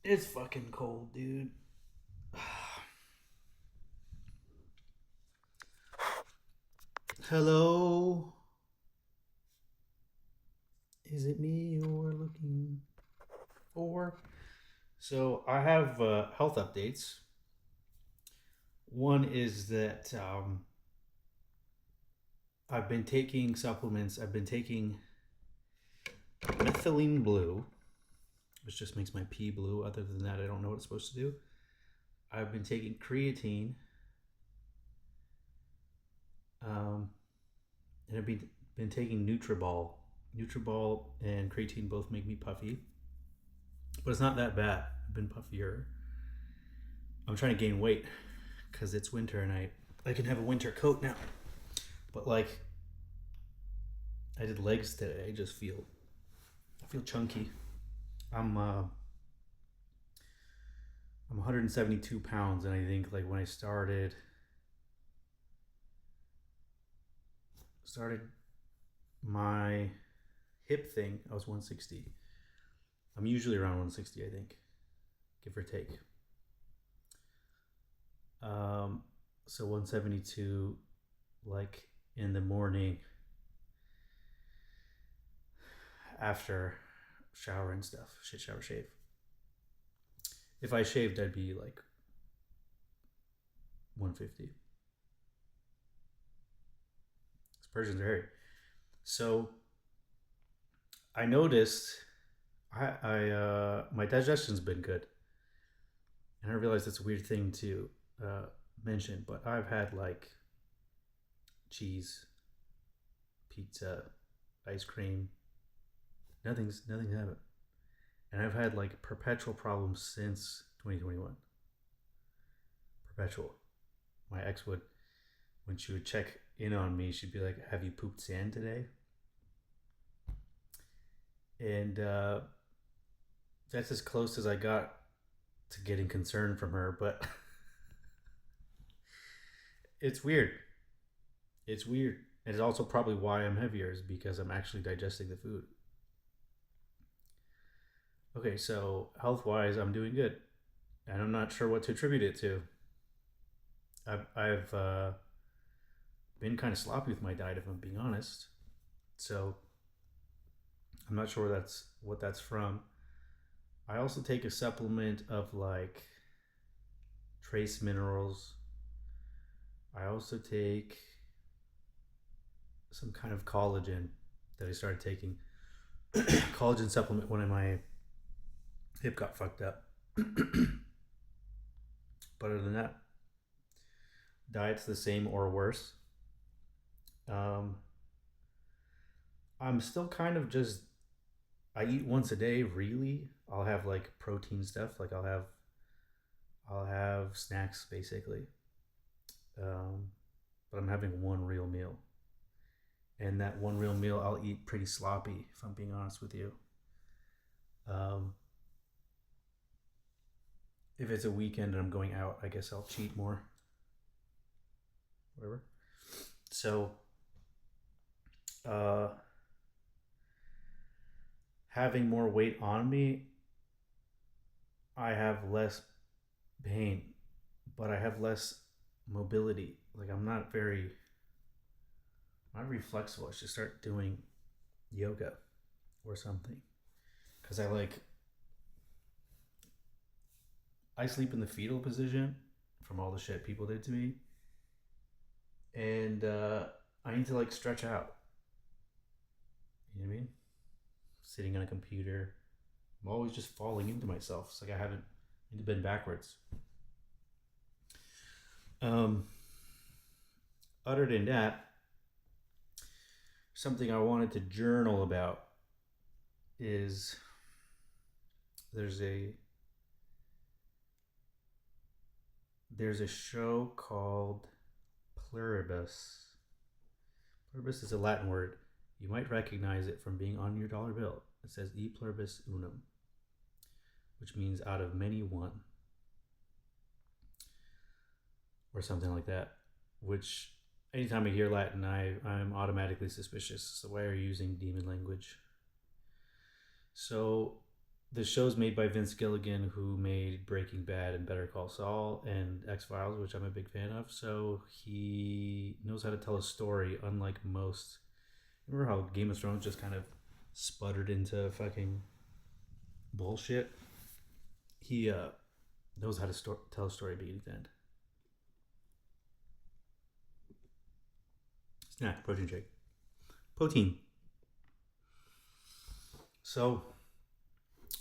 It's fucking cold, dude. Hello? Is it me you're looking for? So I have health updates. One is that I've been taking supplements. I've been taking methylene blue, which just makes my pee blue. Other than that, I don't know what it's supposed to do. I've been taking creatine, um, and I've been taking Nutriball. Nutriball and creatine both make me puffy, but it's not that bad. I've been puffier. I'm trying to gain weight because it's winter and I can have a winter coat now. But like I did legs today, I feel chunky. I'm uh, I'm 172 pounds, and I think like when I started my hip thing, I was 160. I'm usually around 160, I think, give or take. Um, so 172, like in the morning after shower and stuff, shit, shower, shave. If I shaved, I'd be like 150. Persians are hairy. So I noticed I my digestion's been good, and I realized it's a weird thing to uh, mention, but I've had like cheese, pizza, ice cream. Nothing's happened, and I've had like perpetual problems since 2021. Perpetual. My ex would, when she would check in on me, she'd be like, "Have you pooped sand today?" And that's as close as I got to getting concerned from her. But it's weird. It's weird. And it's also probably why I'm heavier, is because I'm actually digesting the food. Okay, so health wise, I'm doing good. And I'm not sure what to attribute it to. I've been kind of sloppy with my diet, if I'm being honest. So I'm not sure that's what that's from. I also take a supplement of like trace minerals. I also take some kind of collagen that I started taking. Collagen supplement when my hip got fucked up. But other than that, diet's the same or worse. Um, I'm still kind of just, I eat once a day. Really, I'll have like protein stuff. Like I'll have snacks basically. Um, but I'm having one real meal, and that one real meal I'll eat pretty sloppy, if I'm being honest with you. Um, if it's a weekend and I'm going out, I guess I'll cheat more. Whatever. So, uh, having more weight on me, I have less pain, but I have less mobility. Like I'm not very flexible. I should start doing yoga or something. Cause I sleep in the fetal position from all the shit people did to me, and I need to like stretch out. You know what I mean? Sitting on a computer, I'm always just falling into myself. It's like I haven't I need to bend backwards. Um, Other than that, something I wanted to journal about is there's a there's a show called Pluribus. Pluribus is a Latin word. You might recognize it from being on your dollar bill. It says "E pluribus unum," which means out of many one, or something like that. Which anytime I hear Latin, I'm automatically suspicious. So why are you using demon language? So the show's made by Vince Gilligan, who made Breaking Bad and Better Call Saul and X Files, which I'm a big fan of. So he knows how to tell a story, unlike most. Remember how Game of Thrones just kind of sputtered into fucking bullshit? He knows how to tell a story beginning to end. Snack, protein shake. Protein. So,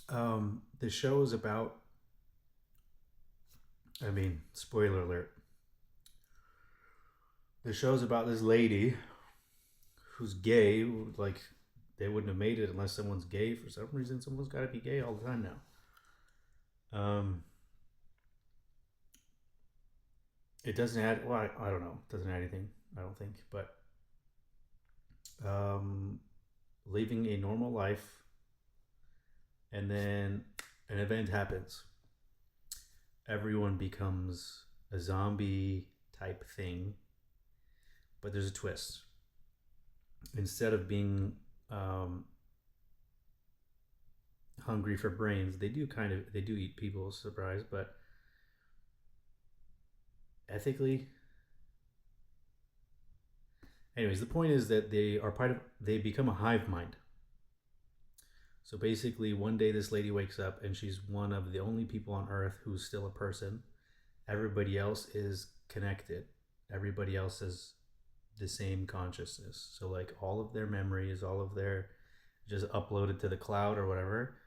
the show is about, I mean, spoiler alert. The show is about this lady who's gay. Like, they wouldn't have made it unless someone's gay. For some reason, someone's got to be gay all the time now. It doesn't add, well, I don't know. It doesn't add anything, I don't think. But living a normal life, and then an event happens. Everyone becomes a zombie type thing, but there's a twist. Instead of being hungry for brains, they do eat people, surprise, but ethically. Anyways, the point is that they become a hive mind. So basically, one day this lady wakes up and she's one of the only people on Earth who's still a person. Everybody else is connected. Everybody else has the same consciousness. So like all of their memories, all of their just uploaded to the cloud or whatever.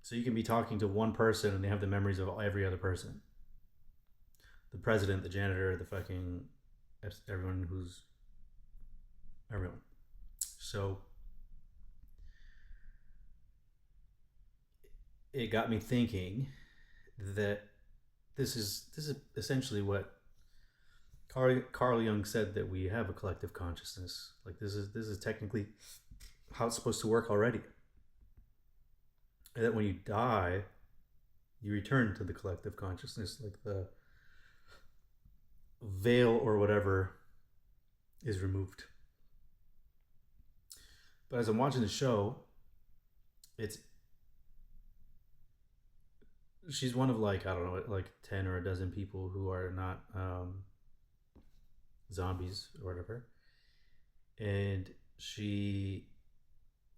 So you can be talking to one person and they have the memories of every other person. The president, the janitor, the fucking everyone. So it got me thinking that this is essentially what Carl Jung said, that we have a collective consciousness. Like this is technically how it's supposed to work already. And that when you die, you return to the collective consciousness, like the veil or whatever is removed. But as I'm watching the show, she's one of like, I don't know, like 10 or a dozen people who are not zombies or whatever, and she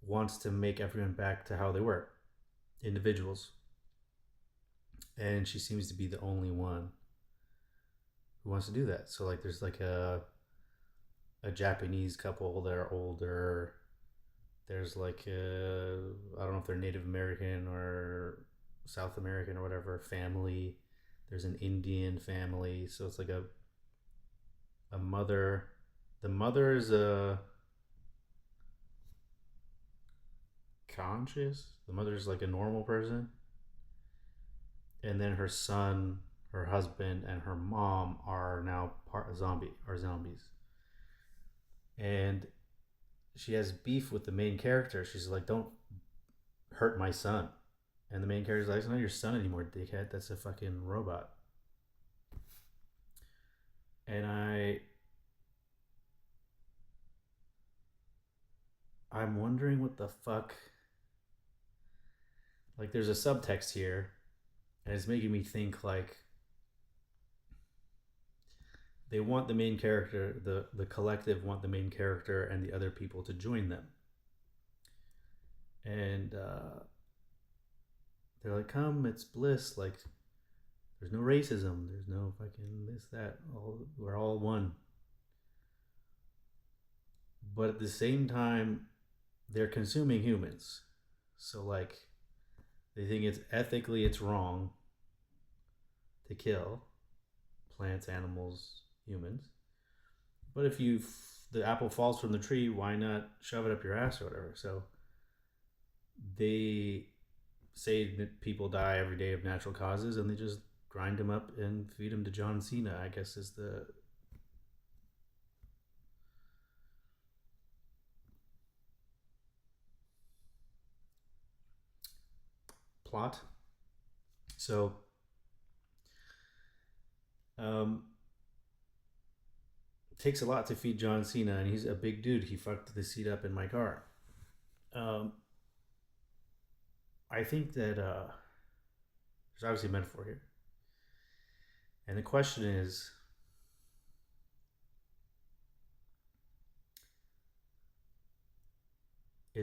wants to make everyone back to how they were, individuals, and she seems to be the only one who wants to do that. So like there's like a Japanese couple that are older. There's like I don't know if they're Native American or South American or whatever family. There's an Indian family. So it's like a mother. The mother is a conscious. The mother is like a normal person. And then her son, her husband, and her mom are now zombies. And she has beef with the main character. She's like, "Don't hurt my son." And the main character's like, "It's not your son anymore, dickhead. That's a fucking robot." And I'm wondering what the fuck. Like, there's a subtext here, and it's making me think like they want the main character, the collective want the main character and the other people to join them. And they're like, "Come, it's bliss. Like, there's no racism. There's no fucking this, that. We're all one." But at the same time, they're consuming humans. So like, they think it's wrong to kill plants, animals, humans. But if the apple falls from the tree, why not shove it up your ass or whatever? So they say that people die every day of natural causes, and they just grind them up and feed them to John Cena, I guess is the plot. So it takes a lot to feed John Cena, and he's a big dude. He fucked the seat up in my car. Um, I think that there's obviously a metaphor here, and the question is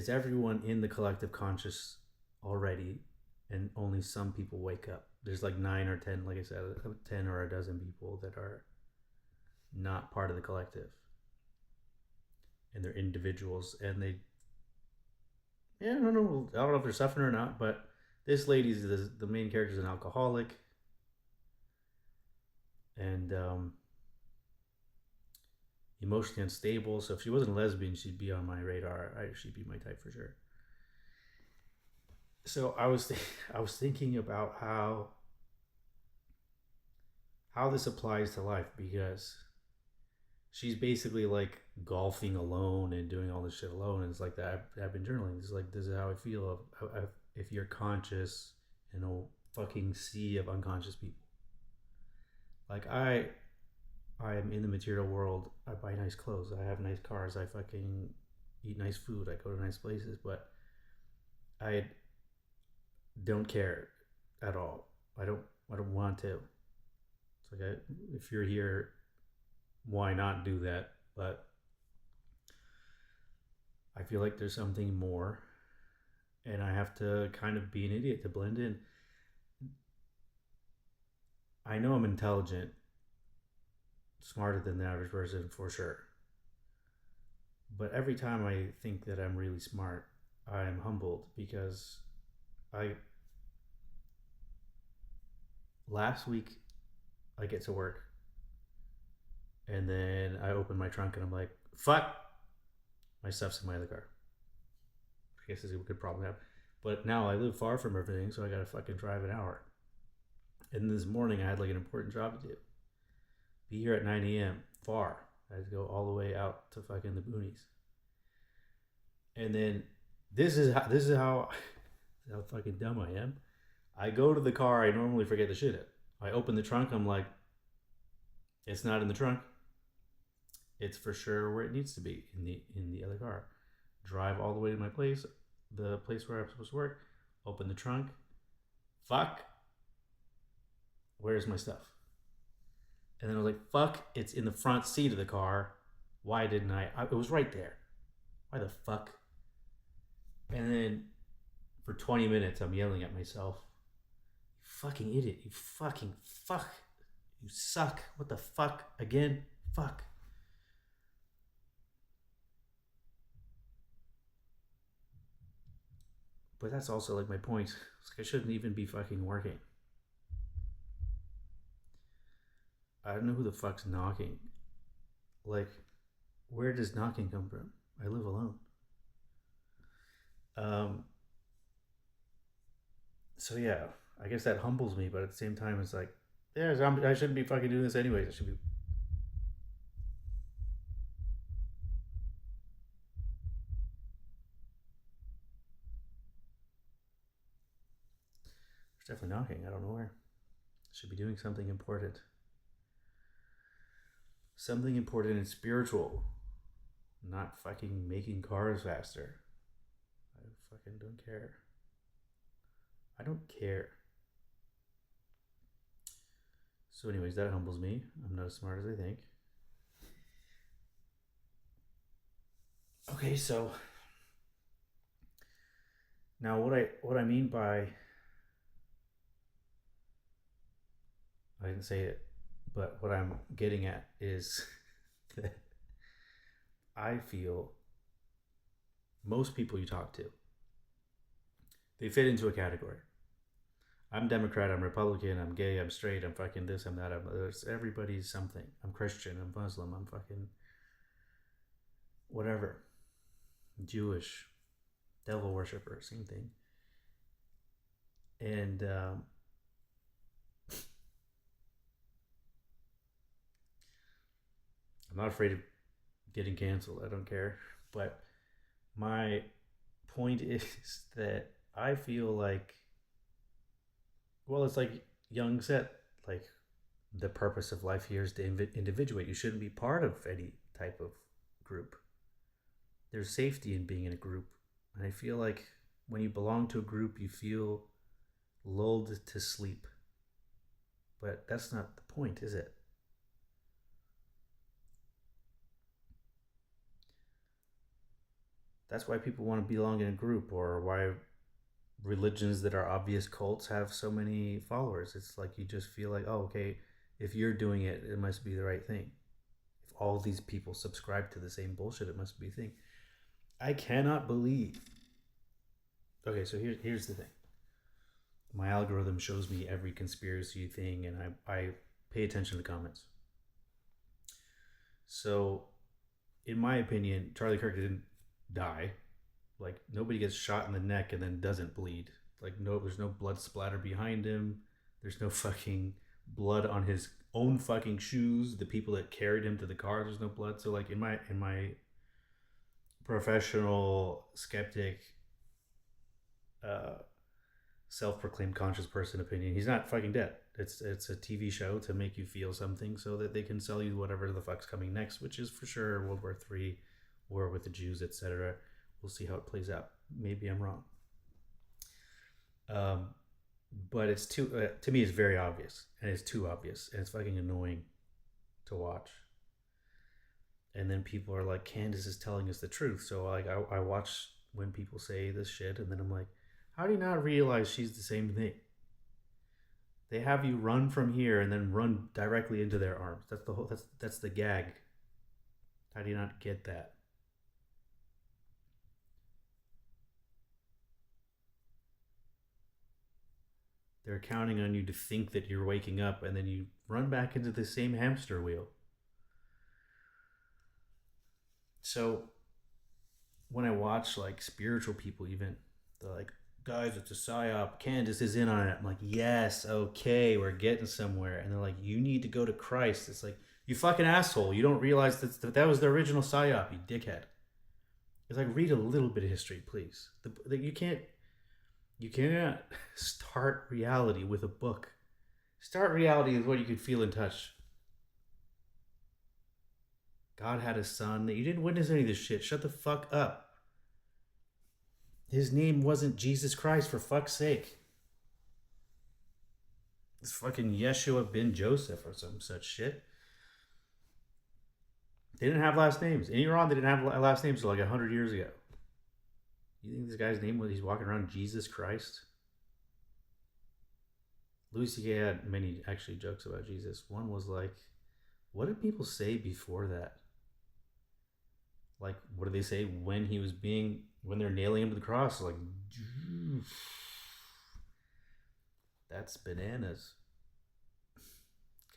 everyone in the collective conscious already, and only some people wake up? There's like 9 or 10, like I said, 10 or a dozen people that are not part of the collective, and they're individuals, and they, yeah, I don't know if they're suffering or not, but this lady's the main character is an alcoholic, and emotionally unstable. So if she wasn't a lesbian, she'd be on my radar. She'd be my type for sure. So I was thinking about how this applies to life, because she's basically like golfing alone and doing all this shit alone. And it's like that. I've been journaling. It's like, this is how I feel if you're conscious in a fucking sea of unconscious people. Like I am in the material world. I buy nice clothes. I have nice cars. I fucking eat nice food. I go to nice places. But I don't care at all. I don't. I don't want to. It's like, if you're here, why not do that? But I feel like there's something more, and I have to kind of be an idiot to blend in. I know I'm intelligent, smarter than the average person for sure. But every time I think that I'm really smart, I am humbled, because I last week I get to work, and then I open my trunk and I'm like, fuck, my stuff's in my other car. I guess it's a good problem to have. But now I live far from everything, so I gotta fucking drive an hour. And this morning I had like an important job to do. Be here at 9 a.m. Far. I had to go all the way out to fucking the boonies. And then this is how fucking dumb I am. I go to the car I normally forget the shit in. I open the trunk. I'm like, it's not in the trunk. It's for sure where it needs to be, in the other car. Drive all the way to my place, the place where I'm supposed to work. Open the trunk. Fuck. Where's my stuff? And then I was like, fuck, it's in the front seat of the car. Why didn't it was right there. Why the fuck? And then for 20 minutes, I'm yelling at myself. You fucking idiot. You fucking fuck. You suck. What the fuck? Again? Fuck. But that's also like my point. It's like I shouldn't even be fucking working. I don't know who the fuck's knocking. Like, where does knocking come from? I live alone. Um, so yeah, I guess that humbles me, but at the same time, it's like, yeah, I shouldn't be fucking doing this anyways. I should be. It's definitely knocking. I don't know where. I should be doing something important. Something important and spiritual. Not fucking making cars faster. I fucking don't care. I don't care. So, anyways, that humbles me. I'm not as smart as I think. Okay, so now what I mean by, I didn't say it, but what I'm getting at is that I feel most people you talk to, they fit into a category. I'm Democrat, I'm Republican, I'm gay, I'm straight, I'm fucking this, I'm that, everybody's something. I'm Christian, I'm Muslim, I'm fucking whatever. Jewish, devil worshiper, same thing. And I'm not afraid of getting canceled. I don't care. But my point is that I feel like, well, it's like Jung said, like, the purpose of life here is to individuate. You shouldn't be part of any type of group. There's safety in being in a group. And I feel like when you belong to a group, you feel lulled to sleep. But that's not the point, is it? That's why people want to belong in a group, or why religions that are obvious cults have so many followers. It's like you just feel like, oh, okay, if you're doing it, it must be the right thing. If all these people subscribe to the same bullshit, it must be a thing. I cannot believe. Okay, so here's the thing. My algorithm shows me every conspiracy thing, and I pay attention to the comments. So, in my opinion, Charlie Kirk didn't die. Like, nobody gets shot in the neck and then doesn't bleed. Like, no, there's no blood splatter behind him. There's no fucking blood on his own fucking shoes. The people that carried him to the car, there's no blood. So, like, in my professional skeptic, uh, self-proclaimed conscious person opinion, he's not fucking dead. It's a TV show to make you feel something so that they can sell you whatever the fuck's coming next, which is for sure World War III, war with the Jews, etc. We'll see how it plays out. Maybe I'm wrong. Um, but it's too to me it's very obvious, and it's too obvious, and it's fucking annoying to watch. And then people are like, Candace is telling us the truth. So like I watch when people say this shit, and then I'm like, how do you not realize she's the same thing? They have you run from here and then run directly into their arms. That's the whole. That's the gag. How do you not get that? They're counting on you to think that you're waking up, and then you run back into the same hamster wheel. So when I watch like spiritual people, even they're like, guys, it's a psyop. Candace is in on it. I'm like, yes, okay, we're getting somewhere. And they're like, you need to go to Christ. It's like, you fucking asshole. You don't realize that was the original psyop, you dickhead. It's like, read a little bit of history, please. You cannot start reality with a book. Start reality with what you can feel and touch. God had a son. You didn't witness any of this shit. Shut the fuck up. His name wasn't Jesus Christ, for fuck's sake. It's fucking Yeshua ben Joseph or some such shit. They didn't have last names. In Iran, they didn't have last names until like 100 years ago. You think this guy's name was, he's walking around Jesus Christ? Louis C.K. had many actually jokes about Jesus. One was like, what did people say before that? Like, what did they say when they're nailing him to the cross? Like, that's bananas.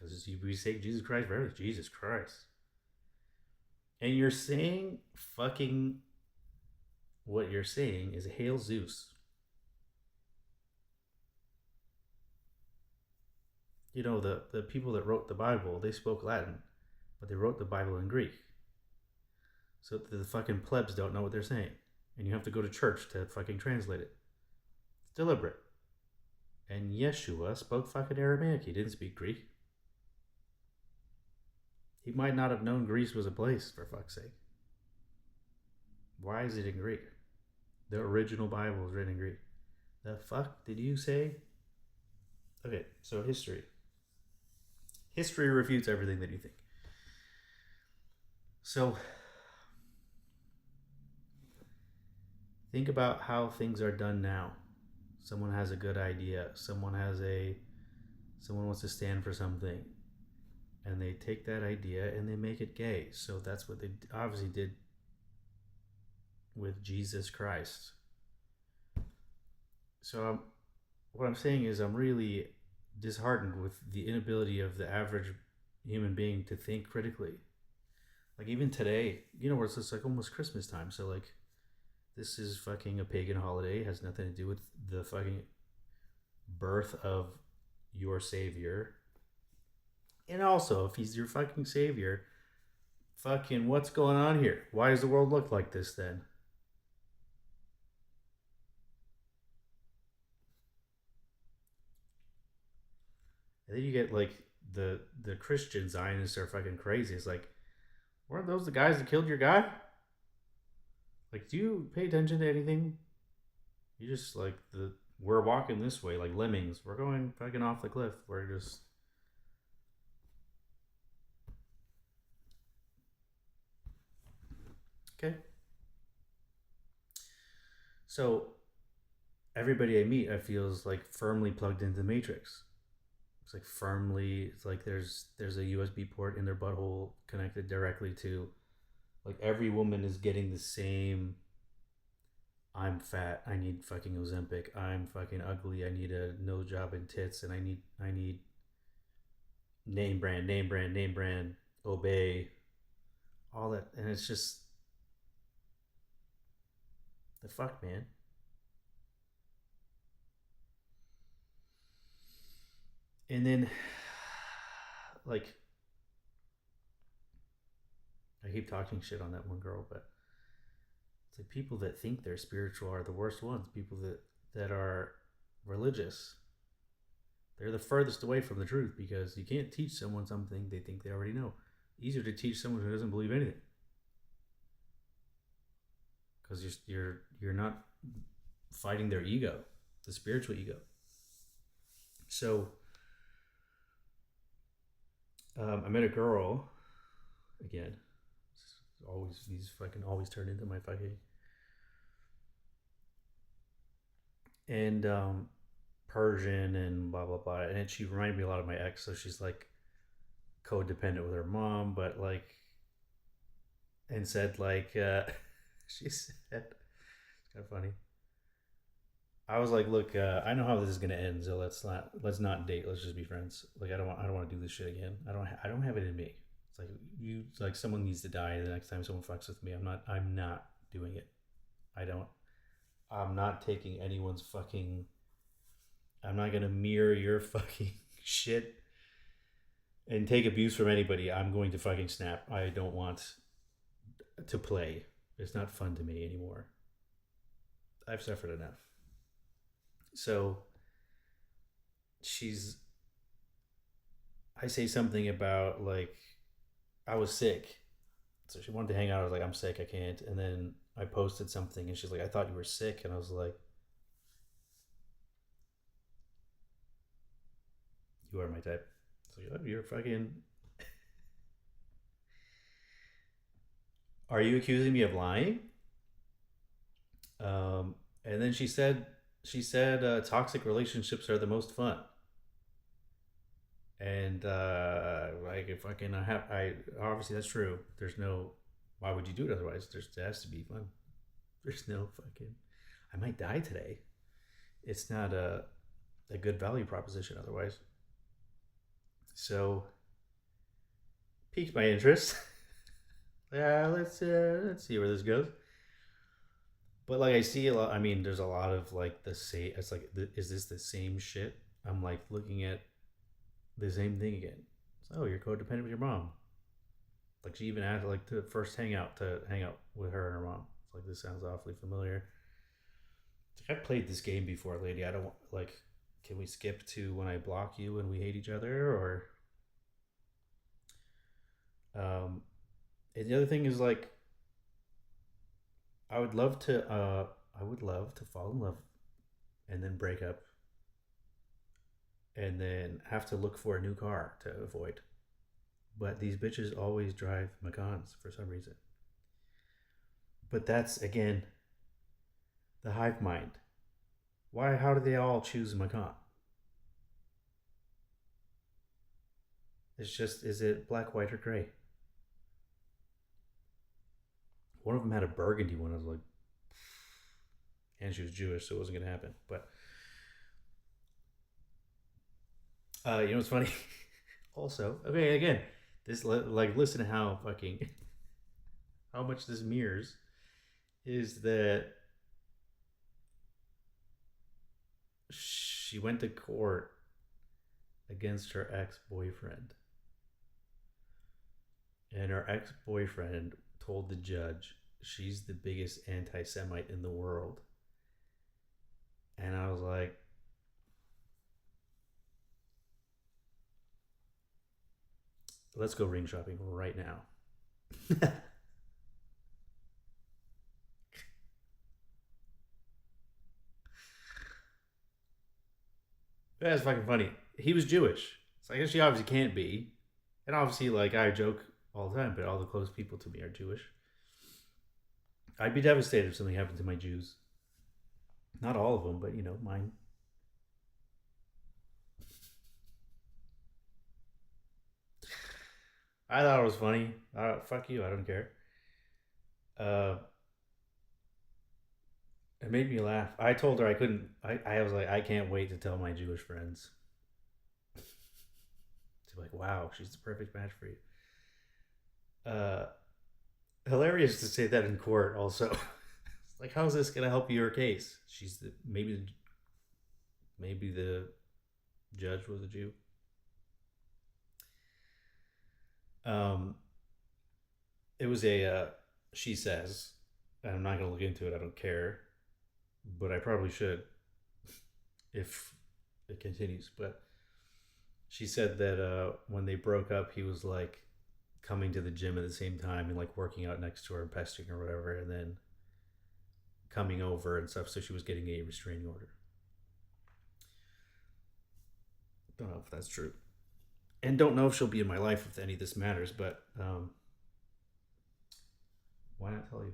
Because we say Jesus Christ forever. Jesus Christ. And you're saying fucking what you're saying is Hail Zeus. You know, the people that wrote the Bible, they spoke Latin, but they wrote the Bible in Greek. So the fucking plebs don't know what they're saying. And you have to go to church to fucking translate it. It's deliberate. And Yeshua spoke fucking Aramaic. He didn't speak Greek. He might not have known Greece was a place, for fuck's sake. Why is it in Greek? The original Bible is written in Greek. The fuck did you say? Okay, so history. History refutes everything that you think. So, think about how things are done now. Someone has a good idea. Someone wants to stand for something. And they take that idea and they make it gay. So that's what they obviously did with Jesus Christ. So what I'm saying is I'm really disheartened with the inability of the average human being to think critically. Like even today, where it's just like almost Christmas time. So like, this is fucking a pagan holiday. It has nothing to do with the fucking birth of your savior. And also, if he's your fucking savior, fucking what's going on here? Why does the world look like this then? And then you get like the Christian Zionists are fucking crazy. It's like, weren't those the guys that killed your guy? Like, do you pay attention to anything? You just like the we're walking this way like lemmings. We're going fucking off the cliff. We're just okay. So everybody I meet, I feel is like firmly plugged into the matrix. It's like firmly. It's like there's a USB port in their butthole connected directly to like every woman is getting the same. I'm fat. I need fucking Ozempic. I'm fucking ugly. I need a nose job and tits, and I need name brand, name brand, name brand. Obey all that, and it's just the fuck, man. And then, like, I keep talking shit on that one girl, but it's like people that think they're spiritual are the worst ones. People that are religious, they're the furthest away from the truth because you can't teach someone something they think they already know. Easier to teach someone who doesn't believe anything because you're not fighting their ego, the spiritual ego. So I met a girl again. Always these fucking always turn into my fucking and Persian and blah blah blah. And she reminded me a lot of my ex. So she's like codependent with her mom, but like and said like she said it's kind of funny. I was like, look, I know how this is gonna end, so let's not date. Let's just be friends. Like I don't want to do this shit again. I don't have it in me. It's like you like someone needs to die the next time someone fucks with me. I'm not doing it. I don't. I'm not taking anyone's fucking. I'm not gonna mirror your fucking shit and take abuse from anybody. I'm going to fucking snap. I don't want to play. It's not fun to me anymore. I've suffered enough. So she's I say something about like I was sick. So she wanted to hang out. I was like, I'm sick, I can't. And then I posted something and she's like, I thought you were sick. And I was like, you are my type. So you're fucking are you accusing me of lying? And then she said toxic relationships are the most fun. And like if fucking I have I obviously that's true. There's no why would you do it otherwise? There has to be fun. There's no fucking I might die today. It's not a good value proposition otherwise. So piqued my interest. Yeah, let's see where this goes. But like I see a lot. I mean, there's a lot of like the same. It's like, is this the same shit? I'm like looking at the same thing again. So, oh, you're codependent with your mom. Like she even asked like to first hang out with her and her mom. It's like this sounds awfully familiar. It's like I've played this game before, lady. I don't like. Can we skip to when I block you and we hate each other, or um? And the other thing is like I would love to. I would love to fall in love and then break up and then have to look for a new car to avoid. But these bitches always drive Macans for some reason. But that's again the hive mind. Why? How do they all choose Macan? It's just is it black, white, or gray? One of them had a burgundy one. I was like, and she was Jewish, so it wasn't gonna happen. But you know what's funny? Also, okay, again, this like listen to how fucking how much this mirrors is that she went to court against her ex-boyfriend, and her ex-boyfriend told the judge she's the biggest anti-Semite in the world. And I was like, let's go ring shopping right now. That's fucking funny. He was Jewish. So I guess she obviously can't be. And obviously, like, I joke all the time, but all the close people to me are Jewish. I'd be devastated if something happened to my Jews. Not all of them, but, mine. I thought it was funny. Fuck you. I don't care. Uh, it made me laugh. I told her I couldn't. I was like, I can't wait to tell my Jewish friends. To be like, wow, she's the perfect match for you. Uh, Hilarious to say that in court. Also, it's like, how's this gonna help your case? She's maybe the judge was a Jew. Um, it was a she says, and I'm not gonna look into it. I don't care, but I probably should if it continues. But she said that when they broke up, he was like coming to the gym at the same time and like working out next to her and pestering or whatever, and then coming over and stuff. So she was getting a restraining order. Don't know if that's true, and don't know if she'll be in my life if any of this matters. But why not tell you?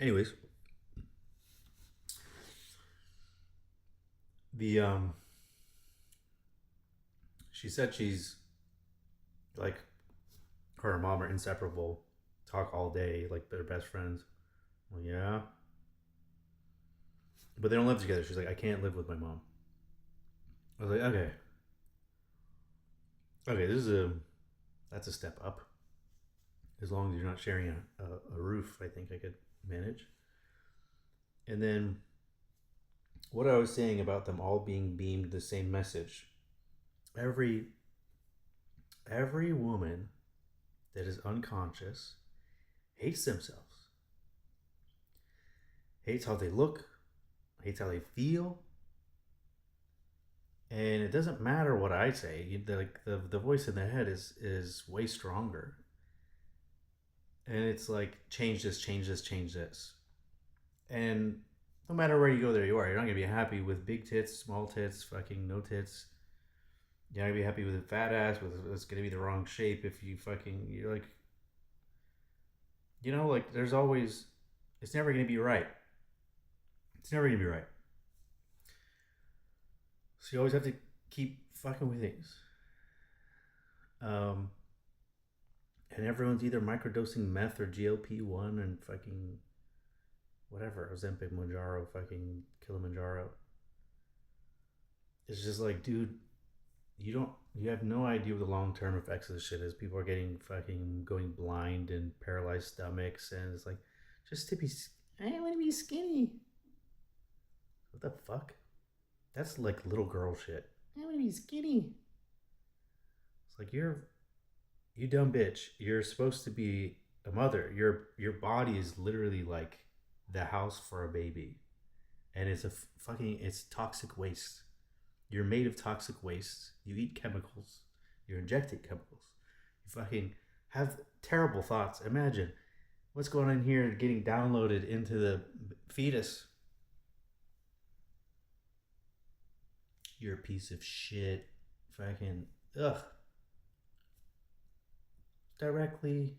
Anyways, the she said she's like her and mom are inseparable, talk all day, like they're best friends. Well, yeah, but they don't live together. She's like, I can't live with my mom. I was like, okay, okay, this is a that's a step up. As long as you're not sharing a roof, I think I could manage. And then what I was saying about them all being beamed the same message. Every every woman that is unconscious hates themselves, hates how they look, hates how they feel, and it doesn't matter what I say. Like the voice in the head is way stronger, and it's like change this, change this, change this, and no matter where you go, there you are. You're not gonna be happy with big tits, small tits, fucking no tits. You're not gonna be happy with a fat ass. With it's gonna be the wrong shape if you fucking you're like like there's always it's never gonna be right. It's never gonna be right. So you always have to keep fucking with things. Um, and everyone's either microdosing meth or GLP-1 and fucking whatever Ozempic, Monjaro, fucking Kilimanjaro. It's just like, dude, you have no idea what the long term effects of this shit is. People are getting fucking going blind and paralyzed stomachs, and it's like, just to be, I want to be skinny. What the fuck? That's like little girl shit. I want to be skinny. It's like you dumb bitch. You're supposed to be a mother. Your body is literally like the house for a baby, and it's fucking it's toxic waste. You're made of toxic waste. You eat chemicals. You're injected chemicals. You fucking have terrible thoughts. Imagine what's going on here getting downloaded into the fetus. You're a piece of shit. Fucking ugh. Directly.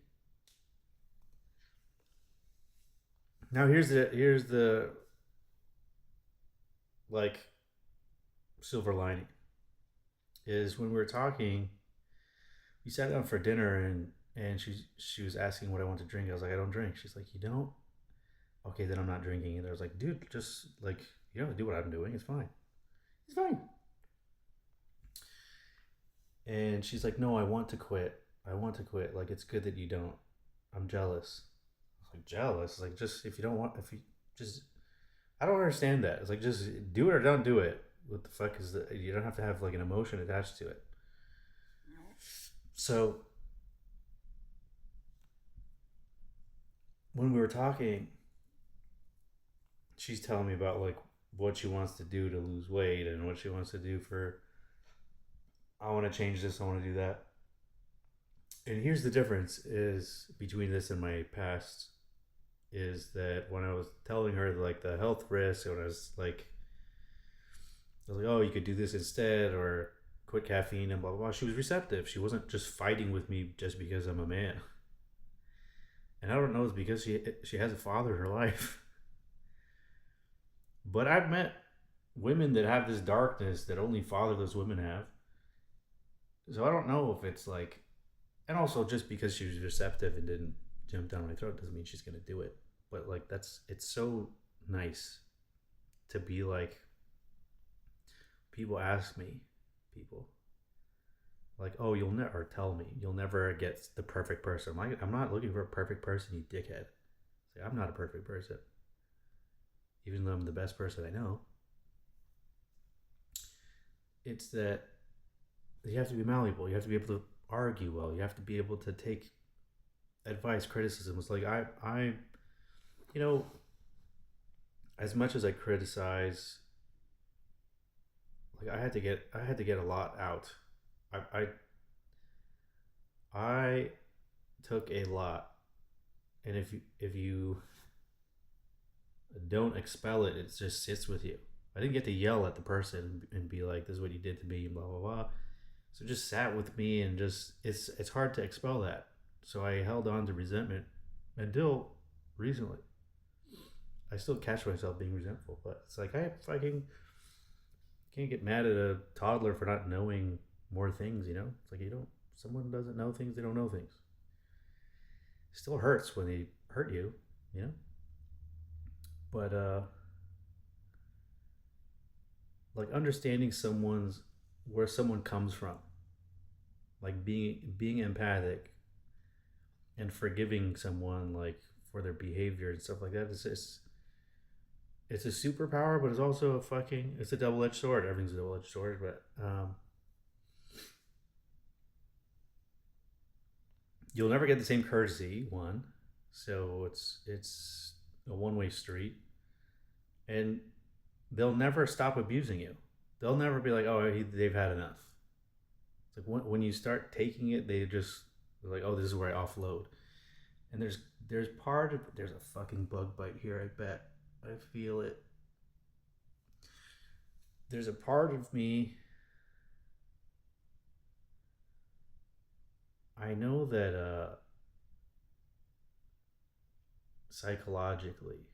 Now here's the like silver lining is when we were talking, we sat down for dinner and she was asking what I want to drink. I was like, I don't drink. She's like, you don't? Okay, then I'm not drinking either. I was like, dude, just like you don't have to do what I'm doing. It's fine. It's fine. And she's like, no, I want to quit. I want to quit. Like it's good that you don't. I'm jealous. I was like, jealous? It's like just if you don't want if you just I don't understand that. It's like just do it or don't do it. What the fuck is that? You don't have to have like an emotion attached to it. So when we were talking, she's telling me about like what she wants to do to lose weight and what she wants to do for I want to change this, I want to do that. And here's the difference is between this and my past is that when I was telling her like the health risks, and I was like, oh, you could do this instead, or quit caffeine and blah blah blah. She was receptive. She wasn't just fighting with me just because I'm a man. And I don't know, it's because she has a father in her life. But I've met women that have this darkness that only fatherless women have. So I don't know if it's like, and also just because she was receptive and didn't jump down my throat doesn't mean she's gonna do it. But like it's so nice to be like, people ask me, people like, oh, you'll never, tell me you'll never get the perfect person. I'm not looking for a perfect person, you dickhead. Like, I'm not a perfect person, even though I'm the best person I know. It's that you have to be malleable. You have to be able to argue well. You have to be able to take advice, criticism. It's like you know, as much as I criticize, like I had to get a lot out. I I took a lot, and if you don't expel it, it just sits with you. I didn't get to yell at the person and be like, "This is what you did to me," blah blah blah. So it just sat with me, and just it's hard to expel that. So I held on to resentment until recently. I still catch myself being resentful, but it's like I fucking can't get mad at a toddler for not knowing more things. You know, it's like you don't. Someone doesn't know things; they don't know things. It still hurts when they hurt you. You know, but like understanding someone's where someone comes from, like being empathic and forgiving someone like for their behavior and stuff like that. It's a superpower, but it's also a fucking it's a double edged sword. Everything's a double edged sword, but you'll never get the same courtesy. One, so it's a one way street, and they'll never stop abusing you. They'll never be like, oh, they've had enough. It's like when you start taking it, they just like, oh, this is where I offload. And there's a fucking bug bite here. I bet I feel it. There's a part of me. I know that psychologically,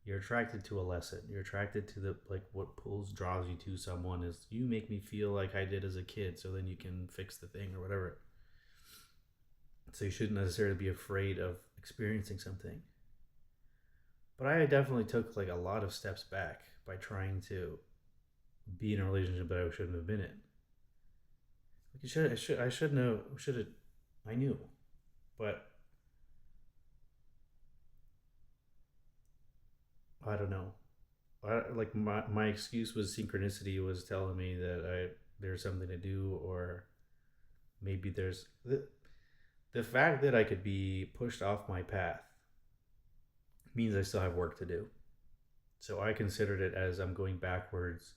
you're attracted to a lesson. You're attracted to the like what pulls draws you to someone is you make me feel like I did as a kid, so then you can fix the thing or whatever. So you shouldn't necessarily be afraid of experiencing something. But I definitely took like a lot of steps back by trying to be in a relationship that I shouldn't have been in. Like I should know, should have, I knew, but I don't know. Like my excuse was synchronicity was telling me that there's something to do, or maybe there's the fact that I could be pushed off my path means I still have work to do. So I considered it as I'm going backwards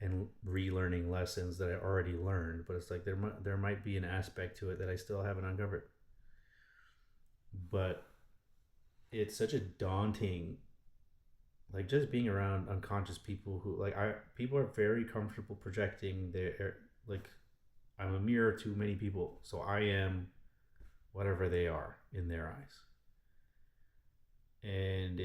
and relearning lessons that I already learned. But it's like there might be an aspect to it that I still haven't uncovered. But it's such a daunting, like just being around unconscious people who like I people are very comfortable projecting their like I'm a mirror to many people, so I am whatever they are in their eyes. And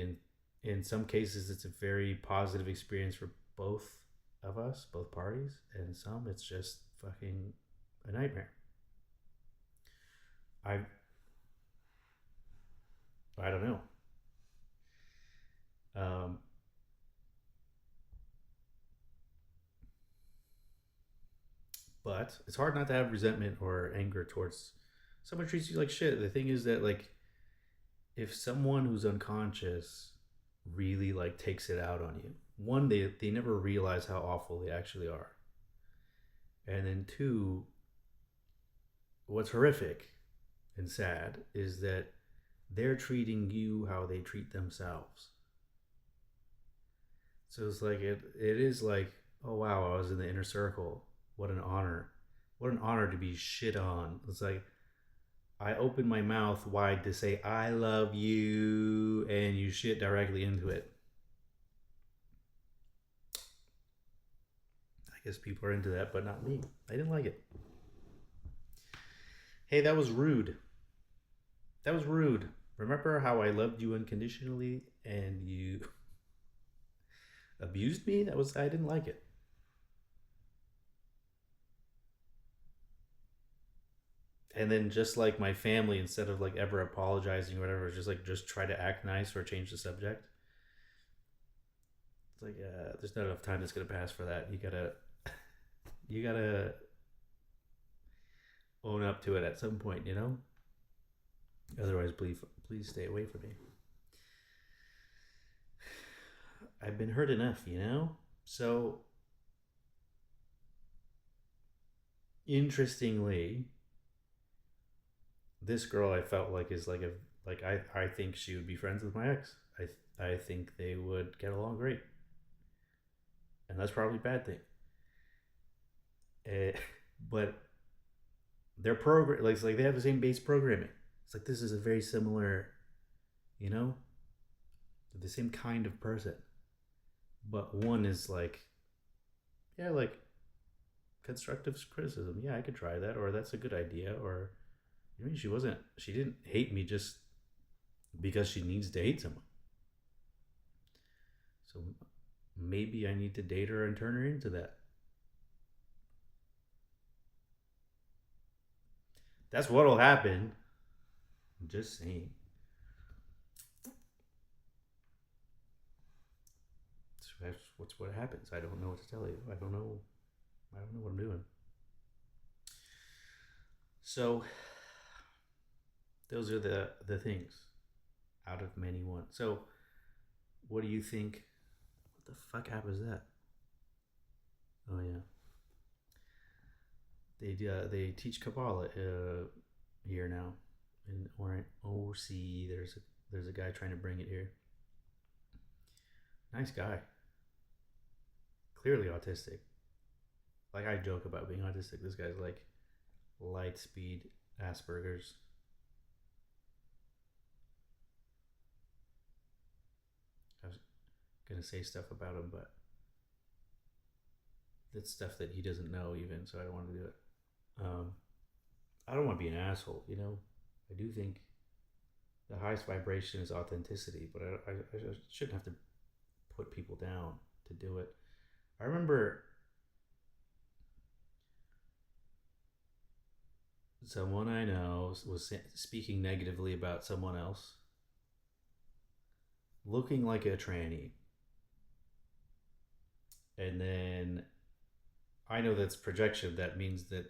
in some cases it's a very positive experience for both of us, both parties, and some it's just fucking a nightmare. I I don't know. Um, but it's hard not to have resentment or anger towards someone who treats you like shit. The thing is that like if someone who's unconscious really like takes it out on you, one, they never realize how awful they actually are, and then two, what's horrific and sad is that they're treating you how they treat themselves. So it's like it is like, oh wow, I was in the inner circle. What an honor. What an honor to be shit on. It's like I open my mouth wide to say I love you, and you shit directly into it. I guess people are into that, but not me. I didn't like it. Hey, that was rude. That was rude. Remember how I loved you unconditionally and you abused me? I didn't like it. And then just like my family, instead of like ever apologizing or whatever, just try to act nice or change the subject. It's like there's not enough time that's gonna pass for that. You gotta own up to it at some point, you know. Otherwise, please stay away from me. I've been hurt enough, you know. So interestingly, this girl I felt like is like a like I think she would be friends with my ex. I think they would get along great, and that's probably a bad thing. Uh, but their program like it's like they have the same base programming. It's like this is a very similar, you know, the same kind of person. But one is like, yeah, like constructive criticism. Yeah, I could try that, or that's a good idea, or I mean, she didn't hate me just because she needs to hate someone. So maybe I need to date her and turn her into that. That's what'll happen. I'm just saying. What's what happens. I don't know what to tell you. I don't know. I don't know what I'm doing. So those are the things out of many one. So what do you think? What the fuck app is that? Oh yeah, they teach Kabbalah here now in OC. There's a guy trying to bring it here. Nice guy, clearly autistic. Like I joke about being autistic. This guy's like light speed Asperger's. I was gonna say stuff about him, but that's stuff that he doesn't know even, so I don't want to do it. Um, I don't want to be an asshole, you know. I do think the highest vibration is authenticity, but I shouldn't have to put people down to do it. I remember someone I know was speaking negatively about someone else, looking like a tranny, and then I know that's projection. That means that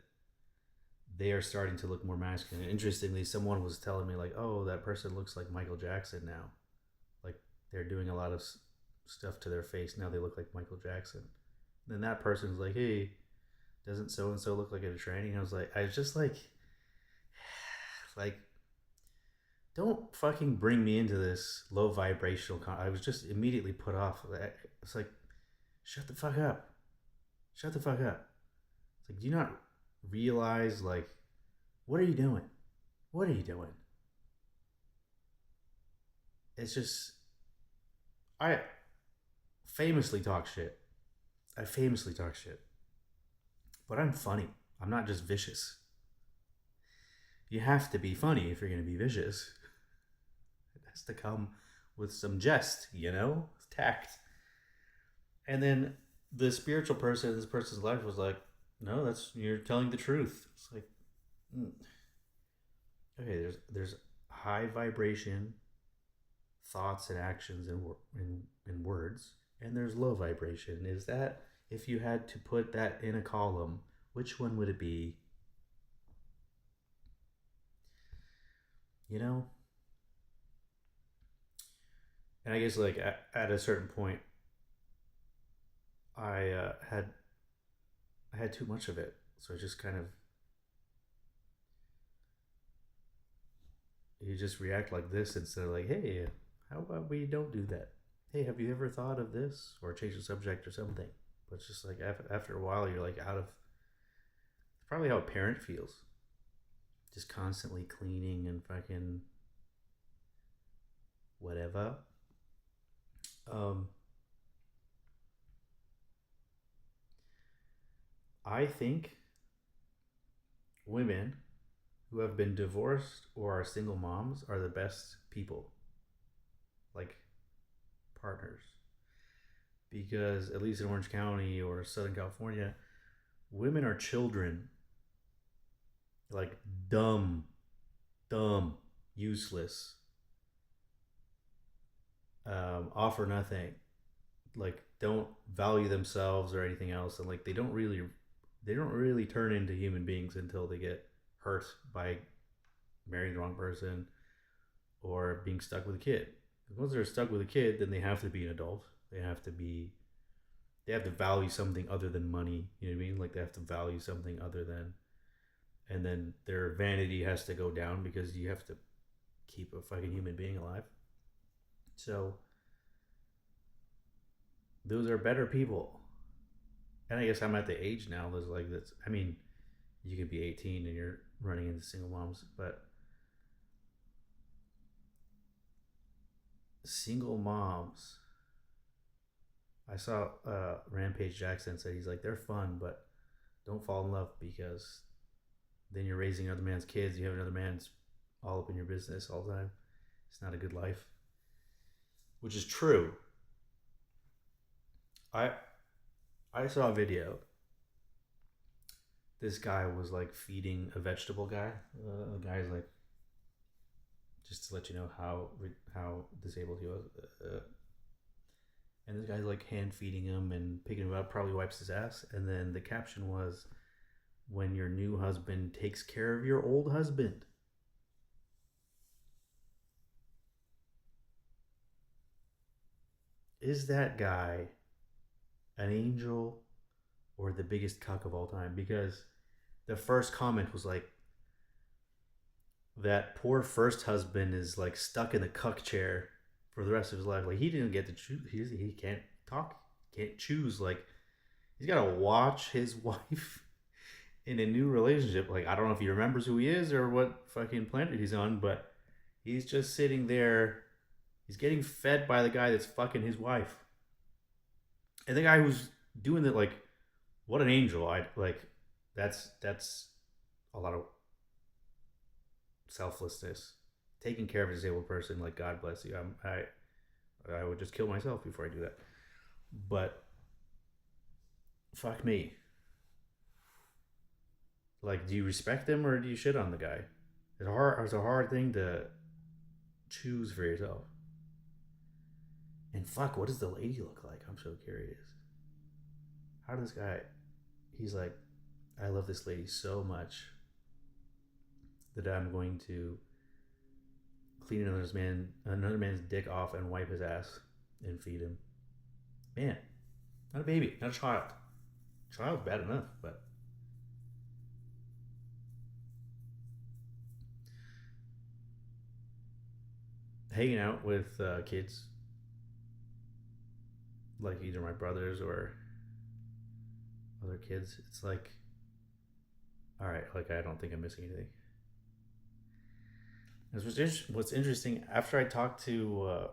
they are starting to look more masculine. Interestingly, someone was telling me like, "Oh, that person looks like Michael Jackson now. Like they're doing a lot of stuff to their face now. They look like Michael Jackson." And then that person's like, "Hey, doesn't so and so look like a tranny?" And I was just like, don't fucking bring me into this low vibrational. I was just immediately put off. It's like, shut the fuck up. Shut the fuck up. It's like, do you not realize like, what are you doing? What are you doing? It's just, I famously talk shit. I famously talk shit, but I'm funny. I'm not just vicious. You have to be funny if you're going to be vicious. It has to come with some jest, you know, tact. And then the spiritual person in this person's life was like, "No, that's you're telling the truth." It's like, mm, okay, there's high vibration thoughts and actions and words, and there's low vibration. Is that if you had to put that in a column, which one would it be? You know, and I guess like at a certain point, I had too much of it, so I just kind of you just react like this instead of like, hey, how about we don't do that? Hey, have you ever thought of this or change the subject or something? But it's just like after a while, you're like out of. It's probably how a parent feels. just constantly cleaning and fucking whatever. Um, I think women who have been divorced or are single moms are the best people, like partners. Because at least in Orange County or Southern California, women are children, like dumb, dumb, useless, offer nothing, like don't value themselves or anything else, and like they don't really turn into human beings until they get hurt by marrying the wrong person or being stuck with a kid. Once they're stuck with a kid, then they have to be an adult. They have to value something other than money. You know what I mean? Like they have to value something other than, and then their vanity has to go down because you have to keep a fucking human being alive. So those are better people. And I guess I'm at the age now that's like this. I mean, you could be 18 and you're running into single moms, but single moms. I saw Rampage Jackson said he's like they're fun, but don't fall in love because then you're raising another man's kids. You have another man's all up in your business all the time. It's not a good life, which is true. I I saw a video. This guy was like feeding a vegetable guy. The guy's like, just to let you know how disabled he was. And this guy's like hand feeding him and picking him up. Probably wipes his ass. And then the caption was, "When your new husband takes care of your old husband." Is that guy an angel or the biggest cuck of all time? Because the first comment was like, that poor first husband is like stuck in the cuck chair for the rest of his life. Like he didn't get to choose. He can't talk, can't choose. Like he's got to watch his wife in a new relationship. Like I don't know if he remembers who he is or what fucking planet he's on, but he's just sitting there. He's getting fed by the guy that's fucking his wife, and the guy who's doing it. Like, what an angel! I like. That's a lot of selflessness, taking care of a disabled person. Like God bless you. I would just kill myself before I do that. But fuck me. Like, do you respect him or do you shit on the guy? It's a hard thing to choose for yourself. And fuck, what does the lady look like? I'm so curious. How does this guy? He's like, I love this lady so much that I'm going to clean another man's dick off and wipe his ass and feed him. Man, not a baby, not a child. Child's bad enough, but hanging out with kids like either my brothers or other kids, it's like, all right, like I don't think I'm missing anything. What's interesting after I talked to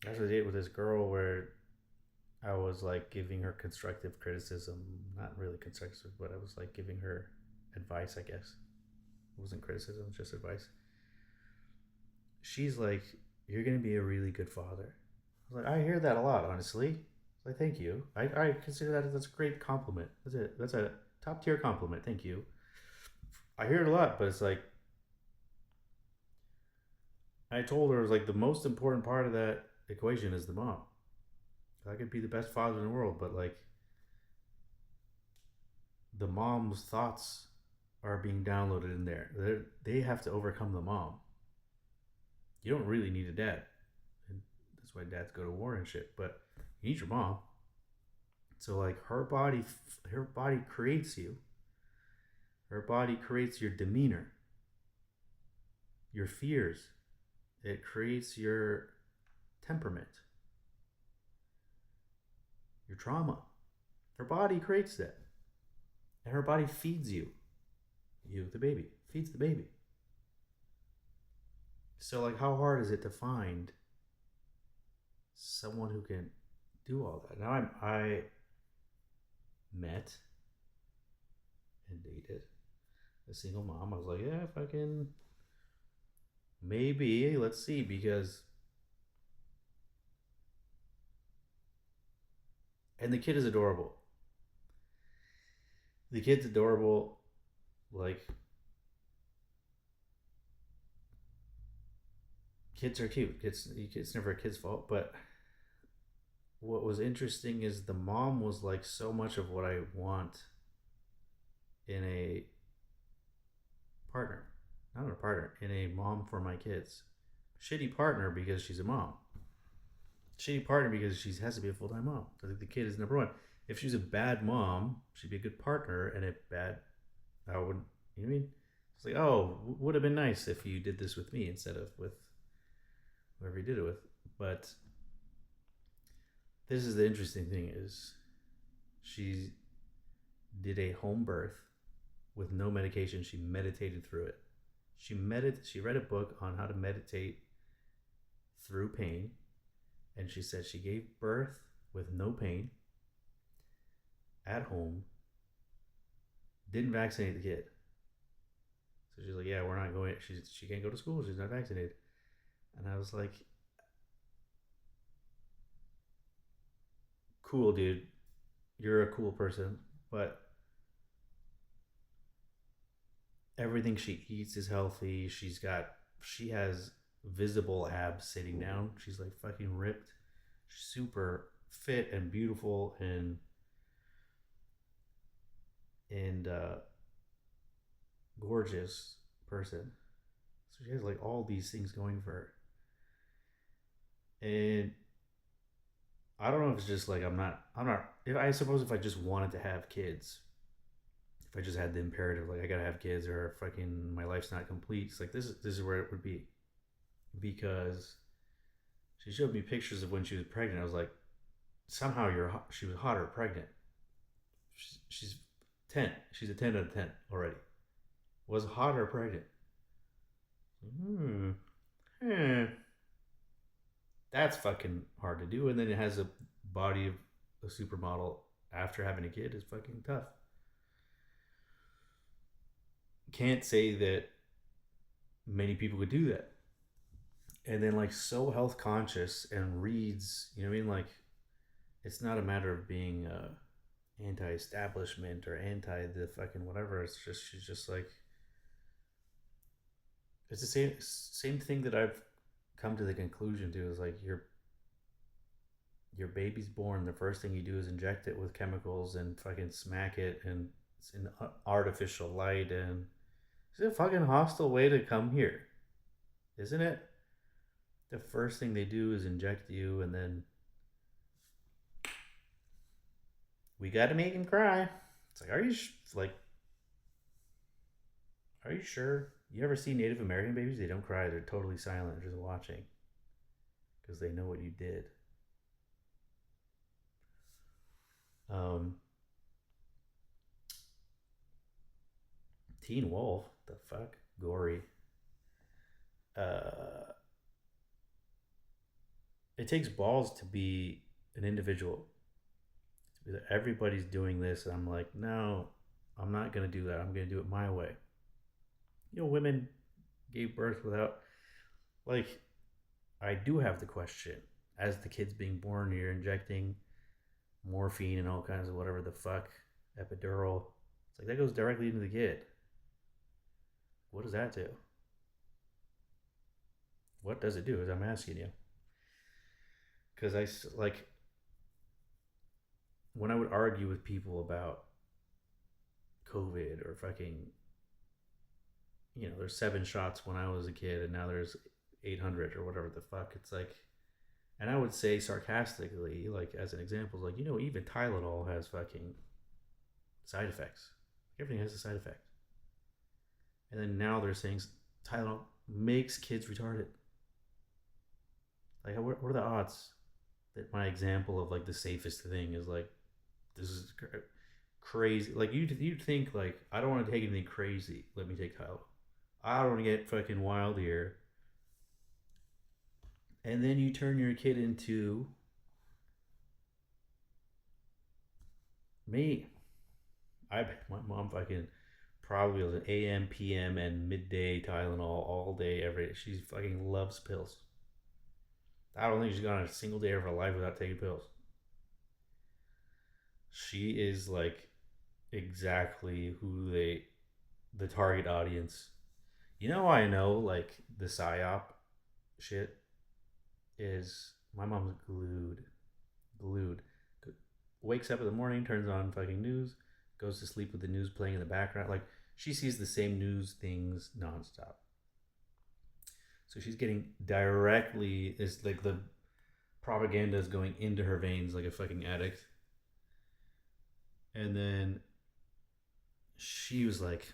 after I date with this girl where I was like giving her constructive criticism, not really constructive, but I was like giving her advice, I guess. It wasn't criticism, it was just advice. She's like, "You're gonna be a really good father." I was like, "I hear that a lot, honestly." I was like, "Thank you. I consider that's a great compliment. That's it. That's a top tier compliment. Thank you." I hear it a lot, but it's like I told her, it was like the most important part of that equation is the mom. I could be the best father in the world, but like the mom's thoughts are being downloaded in there. They have to overcome the mom. You don't really need a dad, and that's why dads go to war and shit. But you need your mom. So like her body creates you. Her body creates your demeanor, your fears. It creates your temperament, your trauma. Her body creates that, and her body feeds you. you the baby, feeds the baby. So like, how hard is it to find someone who can do all that? Now I met and dated a single mom. I was like, yeah, fucking maybe. Let's see, because and the kid is adorable. The kid's adorable. Like kids are cute. It's never a kid's fault. But what was interesting is the mom was like so much of what I want in a partner, not in a partner, in a mom for my kids. Shitty partner because she's a mom. Shitty partner because she has to be a full time mom. I think the kid is number one. If she's a bad mom, she'd be a good partner, and a bad, I wouldn't. You know what I mean? It's like, oh, would have been nice if you did this with me instead of with whoever you did it with. But this is the interesting thing: is she did a home birth with no medication. She meditated through it. She read a book on how to meditate through pain, and she said she gave birth with no pain at home. Didn't vaccinate the kid. So she's like, yeah, we're not going. She can't go to school. She's not vaccinated. And I was like, cool, dude. You're a cool person, but everything she eats is healthy. She has visible abs sitting down. She's like fucking ripped. She's super fit and beautiful and gorgeous person. So she has like all these things going for her. And I don't know if it's just like I'm not if I suppose if I just wanted to have kids, if I just had the imperative like I gotta have kids or fucking my life's not complete, it's like this is where it would be. Because she showed me pictures of when she was pregnant. I was like, somehow she was hotter pregnant. She's 10. She's a 10 out of 10 already. Was hotter pregnant. Hmm. Hmm. That's fucking hard to do. And then it has a body of a supermodel after having a kid is fucking tough. Can't say that many people could do that. And then like so health conscious and reads, you know what I mean? Like it's not a matter of being anti-establishment or anti the fucking whatever. It's just she's just like it's the same thing that I've come to the conclusion to is like your baby's born. The first thing you do is inject it with chemicals and fucking smack it, and it's in artificial light, and it's a fucking hostile way to come here, isn't it? The first thing they do is inject you, and then we got to make him cry. It's like, are you sure? You ever see Native American babies? They don't cry. They're totally silent, just watching, because they know what you did. Um, Teen Wolf, the fuck, gory. Uh, it takes balls to be an individual. To be that everybody's doing this, and I'm like, no, I'm not gonna do that. I'm gonna do it my way. You know, women gave birth without like. I do have the question: as the kid's being born, you're injecting morphine and all kinds of whatever the fuck epidural. It's like that goes directly into the kid. What does that do? What does it do? As I'm asking you, because I like when I would argue with people about COVID or fucking, there's 7 shots when I was a kid, and now there's 800 or whatever the fuck. It's like, and I would say sarcastically, like as an example, like even Tylenol has fucking side effects. Everything has a side effect. And then now they're saying Tylenol makes kids retarded. Like, what are the odds that my example of like the safest thing is like this is crazy. Like you'd think like I don't want to take anything crazy. Let me take Tylenol. I don't want to get fucking wild here. And then you turn your kid into me. My mom fucking probably was an AM, PM, and midday Tylenol all day every day. She fucking loves pills. I don't think she's gone a single day of her life without taking pills. She is like exactly who the target audience. You know, I know like the psyop shit is my mom's glued. Wakes up in the morning, turns on fucking news, goes to sleep with the news playing in the background. Like she sees the same news things nonstop. So she's getting directly is like the propaganda is going into her veins like a fucking addict. And then she was like,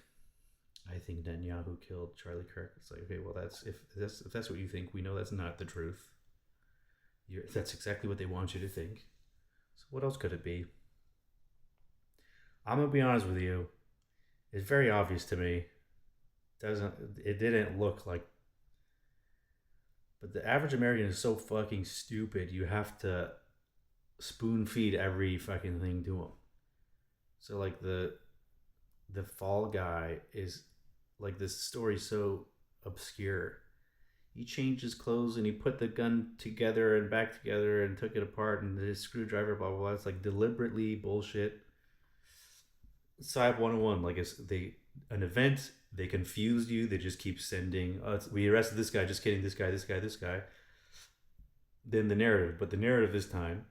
I think Netanyahu killed Charlie Kirk. It's like, okay, well, that's what you think. We know that's not the truth. That's exactly what they want you to think. So what else could it be? I'm gonna be honest with you. It's very obvious to me. Doesn't it didn't look like. But the average American is so fucking stupid. You have to spoon feed every fucking thing to them. So like the fall guy is like this story so obscure. He changed his clothes and he put the gun together and back together and took it apart and his screwdriver, blah blah blah. It's like deliberately bullshit. Psyop 101, like it's an event, they confused you, they just keep sending, we arrested this guy, just kidding, this guy. Then the narrative, but the narrative this time,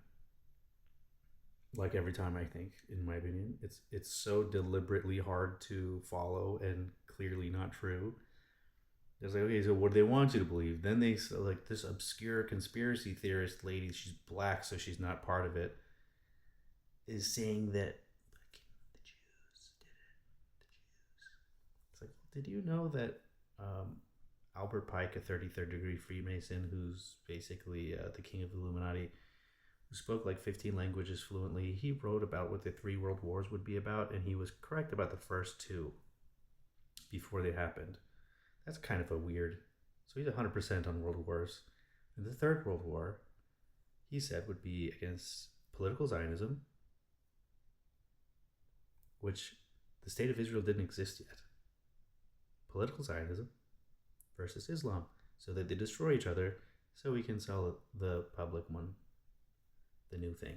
like every time I think, in my opinion, it's so deliberately hard to follow and clearly not true. It's like, okay, so what do they want you to believe? Then they like this obscure conspiracy theorist lady, she's black, so she's not part of it, is saying that the Jews did it. It's like, did you know that Albert Pike, a 33rd degree Freemason, who's basically the king of the Illuminati, who spoke like 15 languages fluently, he wrote about what the three world wars would be about, and he was correct about the first two before they happened. That's kind of a weird. So he's 100% on world wars. And the third world war, he said, would be against political Zionism, which the state of Israel didn't exist yet. Political Zionism versus Islam, so that they destroy each other so we can sell the public one, the new thing.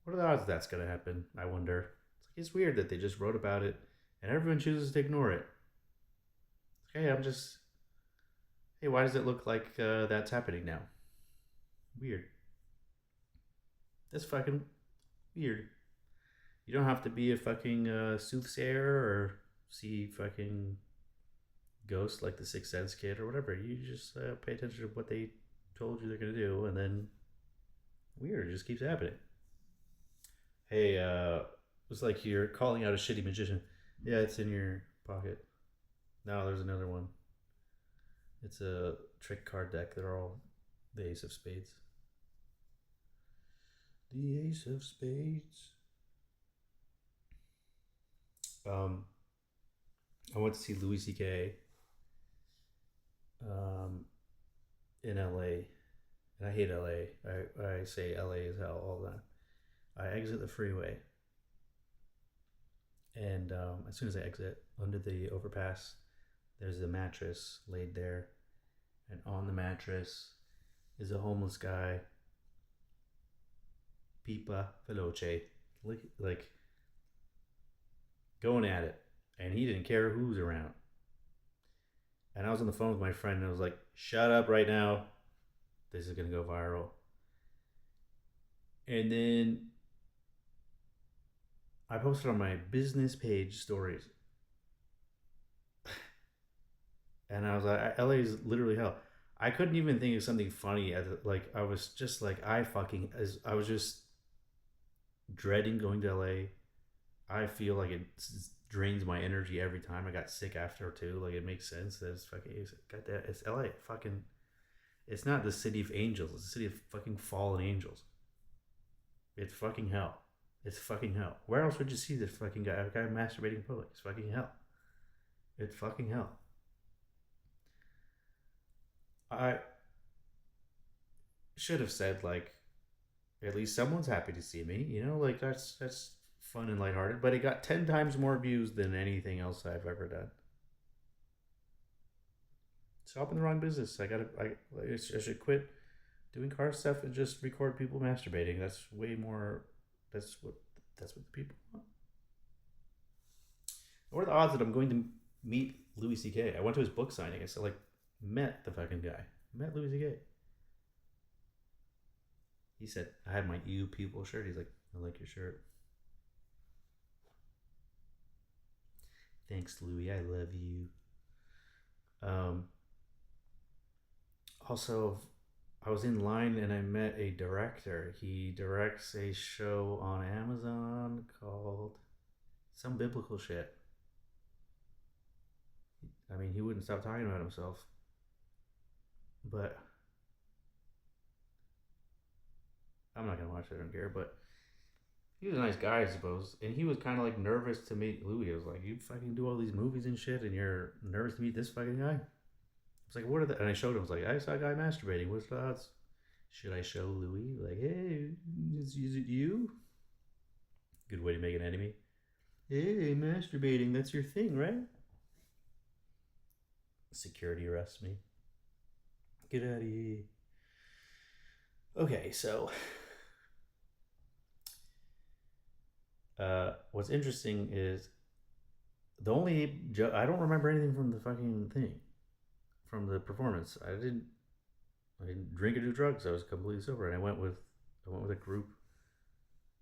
What are the odds that's going to happen? I wonder. It's weird that they just wrote about it and everyone chooses to ignore it. Hey, hey, why does it look like that's happening now? Weird. That's fucking weird. You don't have to be a fucking soothsayer or see fucking ghosts like the Sixth Sense kid or whatever. You just pay attention to what they told you they're going to do, and then weird, it just keeps happening. Hey, it's like you're calling out a shitty magician. Yeah, it's in your pocket. No, there's another one. It's a trick card deck. They're all the Ace of Spades. The Ace of Spades. I went to see Louis C.K. In LA, and I hate LA. I say LA is hell all the time. I exit the freeway, and as soon as I exit, under the overpass, there's a mattress laid there, and on the mattress is a homeless guy, pipa veloce, like going at it, and he didn't care who's around. And I was on the phone with my friend, and I was like, "Shut up right now! This is gonna go viral." And then I posted on my business page stories, and I was like, "LA is literally hell." I couldn't even think of something funny. Like I was just like, I was just dreading going to LA. I feel like it drains my energy every time. I got sick after too. Like it makes sense that it's fucking. Goddamn, it's LA. Fucking. It's not the city of angels. It's the city of fucking fallen angels. It's fucking hell. It's fucking hell. Where else would you see this fucking guy? A guy masturbating in public. It's fucking hell. It's fucking hell. I should have said like, at least someone's happy to see me. You know, like that's fun and lighthearted. But it got 10 times more views than anything else I've ever done. So I'm in the wrong business. I should quit doing car stuff and just record people masturbating. That's way more. That's what that's what the people want. What are the odds that I'm going to meet Louis C.K.? I went to his book signing. I said like met the fucking guy. Met Louis C.K. He said I had my "You People" shirt. He's like, I like your shirt. Thanks, Louis. I love you. Um, Also, I was in line and I met a director. He directs a show on Amazon called some biblical shit. I mean, he wouldn't stop talking about himself. But I'm not gonna watch it. I don't care. But he was a nice guy, I suppose. And he was kind of like nervous to meet Louis. I was like, you fucking do all these movies and shit, and you're nervous to meet this fucking guy. I was like, what are the? And I showed him. I was like, I saw a guy masturbating. What's the odds? Should I show Louis? Like, hey, is it you? Good way to make an enemy. Hey, masturbating. That's your thing, right? Security arrests me. Get out of here. Okay, so what's interesting is I don't remember anything from the fucking thing, from the performance. I didn't drink or do drugs. I was completely sober, and I went with a group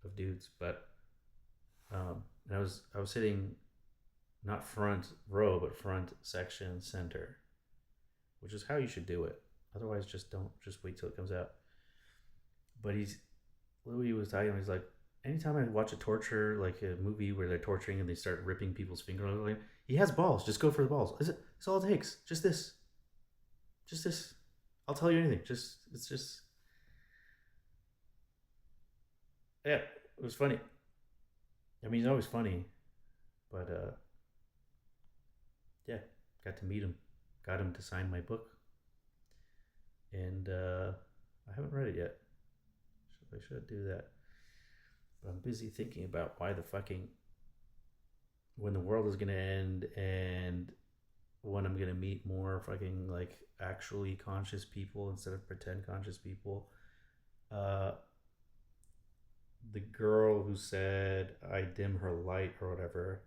of dudes. But and I was sitting not front row, but front section center, which is how you should do it. Otherwise, just wait till it comes out. But Louis was talking. He's like, anytime I watch a torture, like a movie where they're torturing and they start ripping people's fingers, like, he has balls. Just go for the balls. It's all it takes. Just this. Just this. I'll tell you anything. It's just yeah. It was funny. I mean, he's always funny, but yeah, got to meet him, got him to sign my book, and I haven't read it yet. I should do that, but I'm busy thinking about why the fucking when the world is gonna end and when I'm gonna meet more fucking like actually conscious people instead of pretend conscious people. Uh, the girl who said I dim her light or whatever,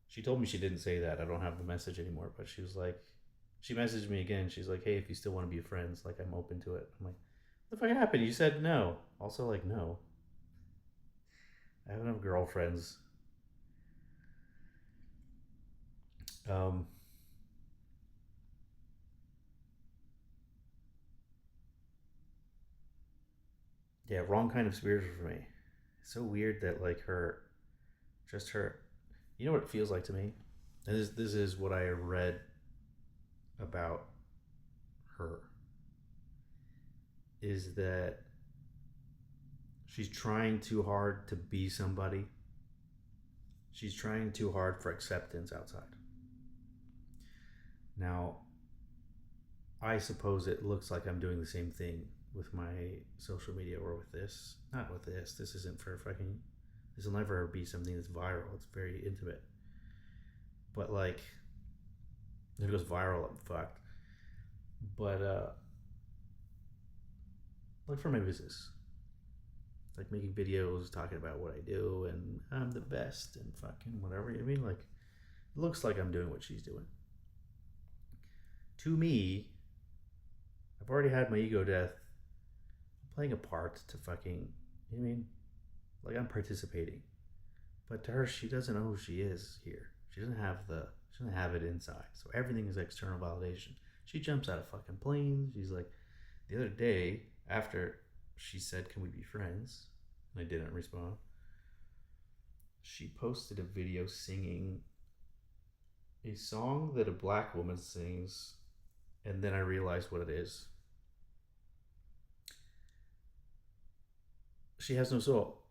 she told me she didn't say that. I don't have the message anymore, but she was like, she messaged me again. She's like, hey, if you still want to be friends, like I'm open to it. I'm like, what the fuck happened? You said no. Also, like, no. I have enough girlfriends. Um, yeah, wrong kind of spiritual for me. It's so weird that like just her, you know what it feels like to me? And this is what I read about her is that she's trying too hard to be somebody. She's trying too hard for acceptance outside. Now, I suppose it looks like I'm doing the same thing with my social media or with this. Not with this. This isn't for fucking. This will never be something that's viral. It's very intimate. But like, if it goes viral, I'm fucked. But like for my business, like making videos talking about what I do and I'm the best and fucking whatever. You know what I mean? Like, it looks like I'm doing what she's doing. To me, I've already had my ego death. I'm playing a part to fucking. You know what I mean? Like I'm participating. But to her, she doesn't know who she is here. She doesn't have it inside. So everything is external validation. She jumps out of fucking planes. She's like, the other day after she said, "Can we be friends?" and I didn't respond. She posted a video singing a song that a black woman sings, and then I realized what it is. She has no soul.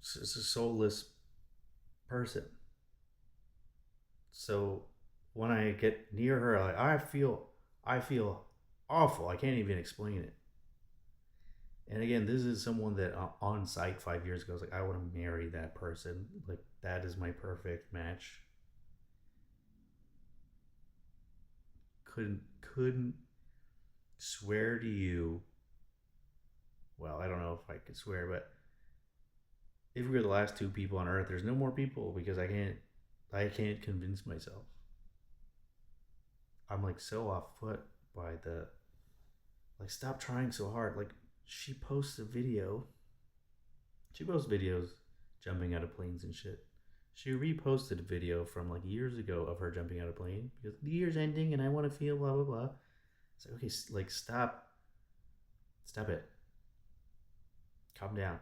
It's a soulless person. So when I get near her, I feel awful. I can't even explain it. And again, this is someone that on site 5 years ago was like, I want to marry that person. Like that is my perfect match. Couldn't swear to you. Well, I don't know if I could swear, but if we were the last two people on Earth, there's no more people because I can't convince myself. I'm like so off foot by the like stop trying so hard. Like she posts a video. She posts videos jumping out of planes and shit. She reposted a video from like years ago of her jumping out of a plane because the year's ending and I want to feel blah blah blah. It's like okay, like stop it, calm down.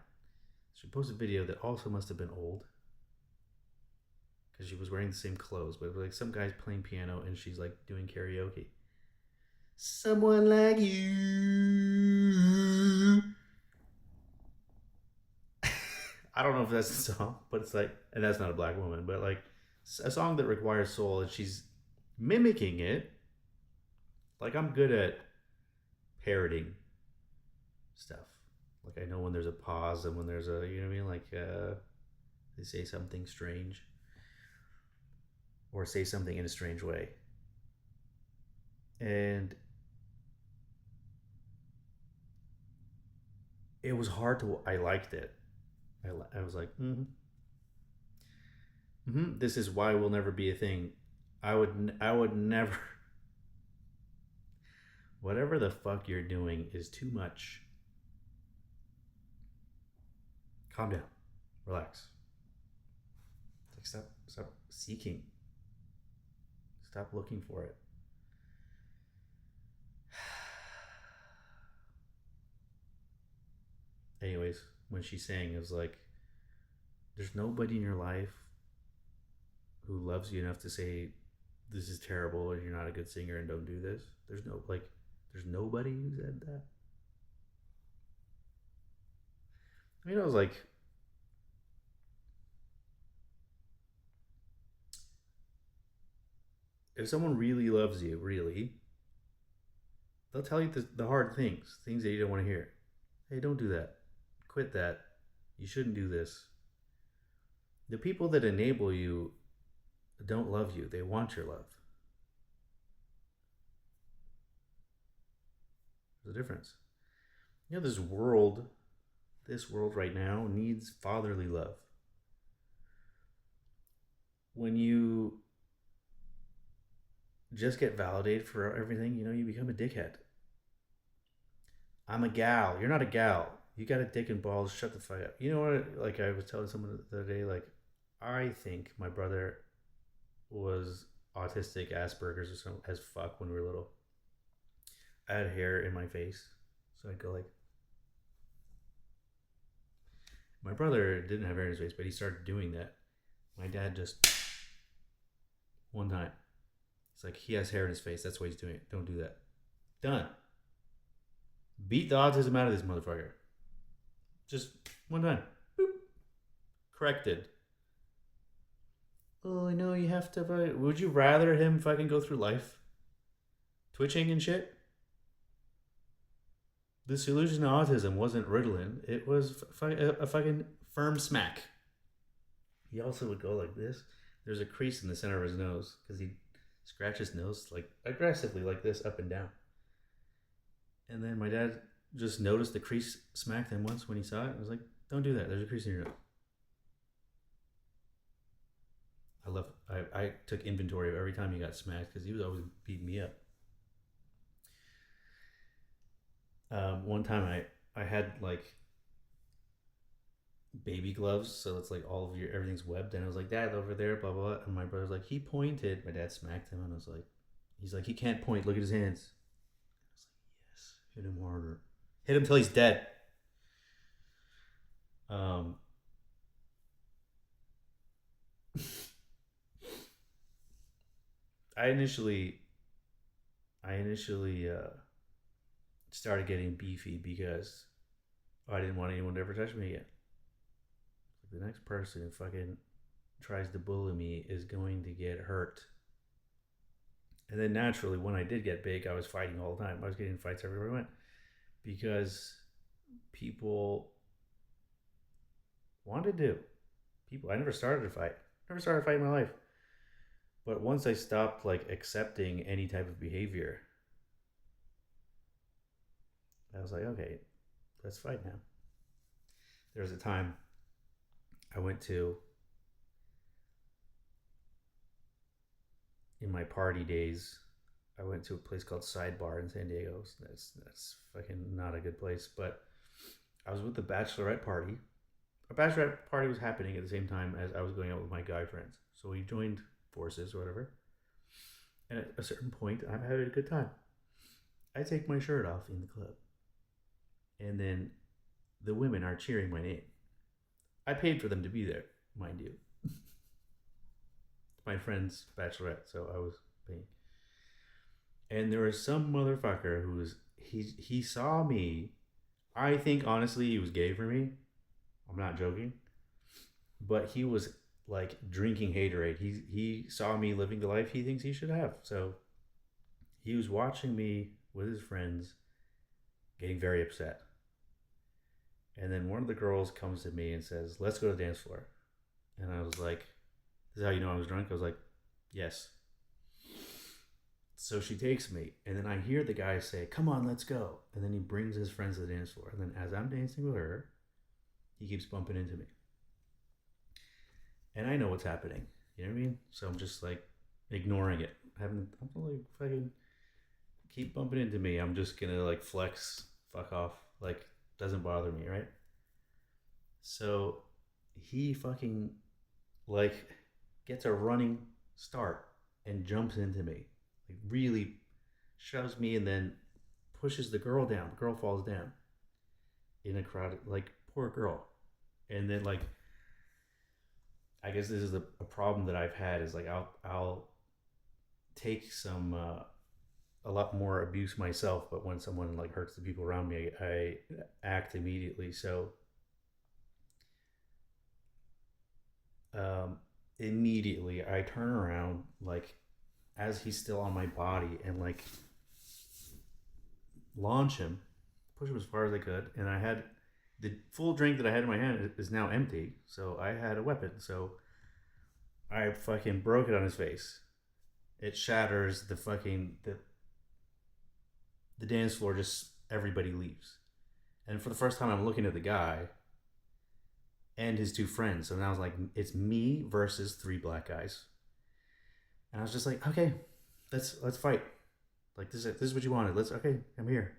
She posted a video that also must have been old because she was wearing the same clothes, but it was like some guy's playing piano and she's like doing karaoke. Someone like you. I don't know if that's the song, but it's like, and that's not a black woman, but like a song that requires soul, and she's mimicking it. Like I'm good at parroting stuff. Like I know when there's a pause and when there's a, you know what I mean? Like they say something strange or say something in a strange way. And it was hard to, I liked it. I was like, this is why we'll never be a thing. I would never, whatever the fuck you're doing is too much. Calm down, relax. Like stop seeking. Stop looking for it. Anyways, when she sang, it was like, there's nobody in your life who loves you enough to say, this is terrible and you're not a good singer and don't do this. There's nobody who said that. I mean, I was like, if someone really loves you, really, they'll tell you the hard things that you don't want to hear. Hey, don't do that. Quit that. You shouldn't do this. The people that enable you don't love you. They want your love. There's a difference. You know, this world right now needs fatherly love. When you just get validated for everything, you become a dickhead. I'm a gal. You're not a gal. You got a dick and balls. Shut the fuck up. You know what? Like I was telling someone the other day, like I think my brother was autistic, Asperger's, or something as fuck when we were little. I had hair in my face, so I'd go like. My brother didn't have hair in his face, but he started doing that. My dad just one time. It's like he has hair in his face. That's why he's doing it. Don't do that. Done. Beat the autism out of this motherfucker. Just one time. Boop. Corrected. Oh, I know you have to. Would you rather him fucking go through life twitching and shit? The solution to autism wasn't Ritalin. It was a fucking firm smack. He also would go like this. There's a crease in the center of his nose because he'd scratch his nose like aggressively like this up and down. And then my dad just noticed the crease smacked him once when he saw it. I was like, don't do that. There's a crease in your nose. I took inventory of every time he got smacked because he was always beating me up. One time I had like baby gloves, so it's like all of everything's webbed, and I was like, Dad, over there, blah blah blah. And my brother's like, he pointed. My dad smacked him, and I was like, he's like, he can't point. Look at his hands. I was like, yes, hit him harder. Hit him till he's dead. I initially started getting beefy because I didn't want anyone to ever touch me again. The next person who fucking tries to bully me is going to get hurt. And then naturally, when I did get big, I was fighting all the time. I was getting in fights everywhere I went because people wanted to. People, I never started a fight. Never started a fight in my life. But once I stopped like accepting any type of behavior, I was like, okay, let's fight now. There was a time I went to in my party days. I went to a place called Sidebar in San Diego. That's fucking not a good place. But I was with the bachelorette party. A bachelorette party was happening at the same time as I was going out with my guy friends. So we joined forces or whatever. And at a certain point, I'm having a good time. I take my shirt off in the club. And then the women are cheering my name. I paid for them to be there, mind you. My friend's bachelorette, so I was paying. And there was some motherfucker who was he saw me. I think honestly he was gay for me. I'm not joking. But he was like drinking haterade. He saw me living the life he thinks he should have. So he was watching me with his friends, getting very upset. And then one of the girls comes to me and says, "Let's go to the dance floor." And I was like, "This is how you know I was drunk?" I was like, "Yes." So she takes me, and then I hear the guy say, "Come on, let's go." And then he brings his friends to the dance floor. And then as I'm dancing with her, he keeps bumping into me. And I know what's happening. You know what I mean? So I'm just like ignoring it. I'm like, fucking keep bumping into me. I'm just gonna like flex, fuck off. Like, doesn't bother me, right? So he fucking like gets a running start and jumps into me. Like really shoves me and then pushes the girl down. The girl falls down in a crowded, like, poor girl. And then like I guess this is a problem that I've had is like I'll take some a lot more abuse myself, but when someone like hurts the people around me, I act immediately. So immediately I turn around like as he's still on my body and like launch him, push him as far as I could, and I had the full drink that I had in my hand is now empty, so I had a weapon. So I fucking broke it on his face. It shatters the dance floor. Just everybody leaves, and for the first time, I'm looking at the guy and his two friends. So now it's like it's me versus three black guys, and I was just like, okay, let's fight. Like this is what you wanted. Let's okay, I'm here.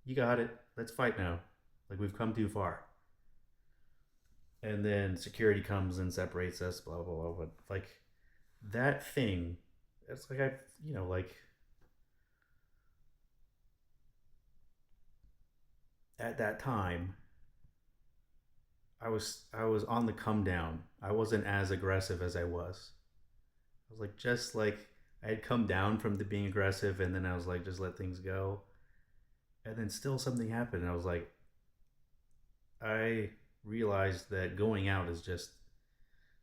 You got it. Let's fight now. Like we've come too far. And then security comes and separates us. Blah blah blah. But like that thing, it's like like at that time, I was on the come down. I wasn't as aggressive as I was. I was like just like I had come down from the being aggressive, and then I was like just let things go, and then still something happened. And I was like, I realized that going out is just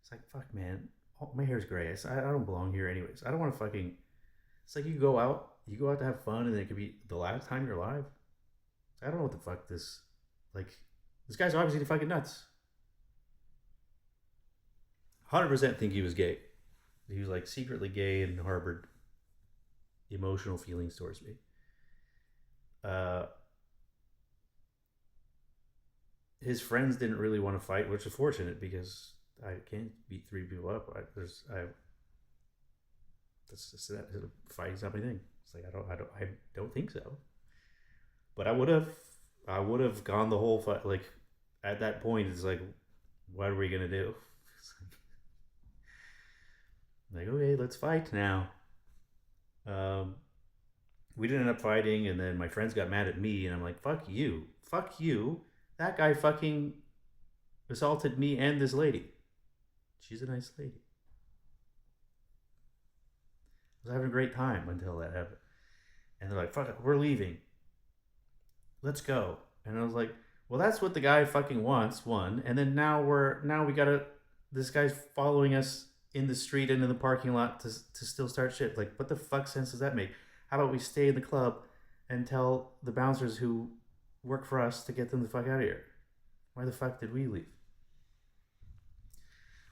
it's like fuck man, my hair's gray. I don't belong here anyways. I don't want to fucking. It's like you go out to have fun, and then it could be the last time you're alive. I don't know what the fuck this like. This guy's obviously fucking nuts. 100% think he was gay. He was like secretly gay and harbored emotional feelings towards me. Uh, his friends didn't really want to fight, which is fortunate because I can't beat three people up. That's just that fighting's not my thing. It's like I don't think so. But I would have gone the whole fight. Like at that point, it's like, what are we gonna do? It's like okay, let's fight now. Um, we didn't end up fighting, and then my friends got mad at me, and I'm like, fuck you. That guy fucking assaulted me and this lady. She's a nice lady. I was having a great time until that happened. And they're like, fuck it, we're leaving. Let's go. And I was like, Well, that's what the guy fucking wants. One, and then now we gotta. This guy's following us in the street and in the parking lot to still start shit. Like, what the fuck sense does that make? How about we stay in the club and tell the bouncers who work for us to get them the fuck out of here? Why the fuck did we leave?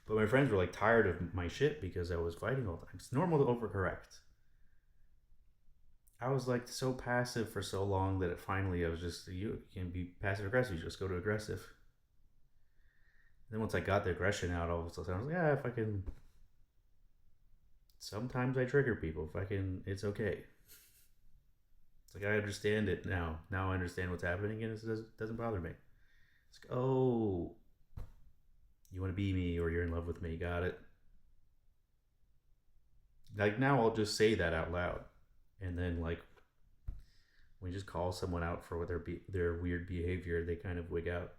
But my friends were like tired of my shit because I was fighting all the time. It's normal to overcorrect. I was like so passive for so long that it finally I was just you can be passive aggressive. You just go to aggressive. And then once I got the aggression out, all of a sudden I was like, yeah, if I can. Sometimes I trigger people. If I can, it's okay. It's like I understand it now. Now I understand what's happening, and doesn't bother me. It's like, oh, you want to be me, or you're in love with me. Got it. Like now, I'll just say that out loud, and then like when you just call someone out for what their weird behavior, they kind of wig out.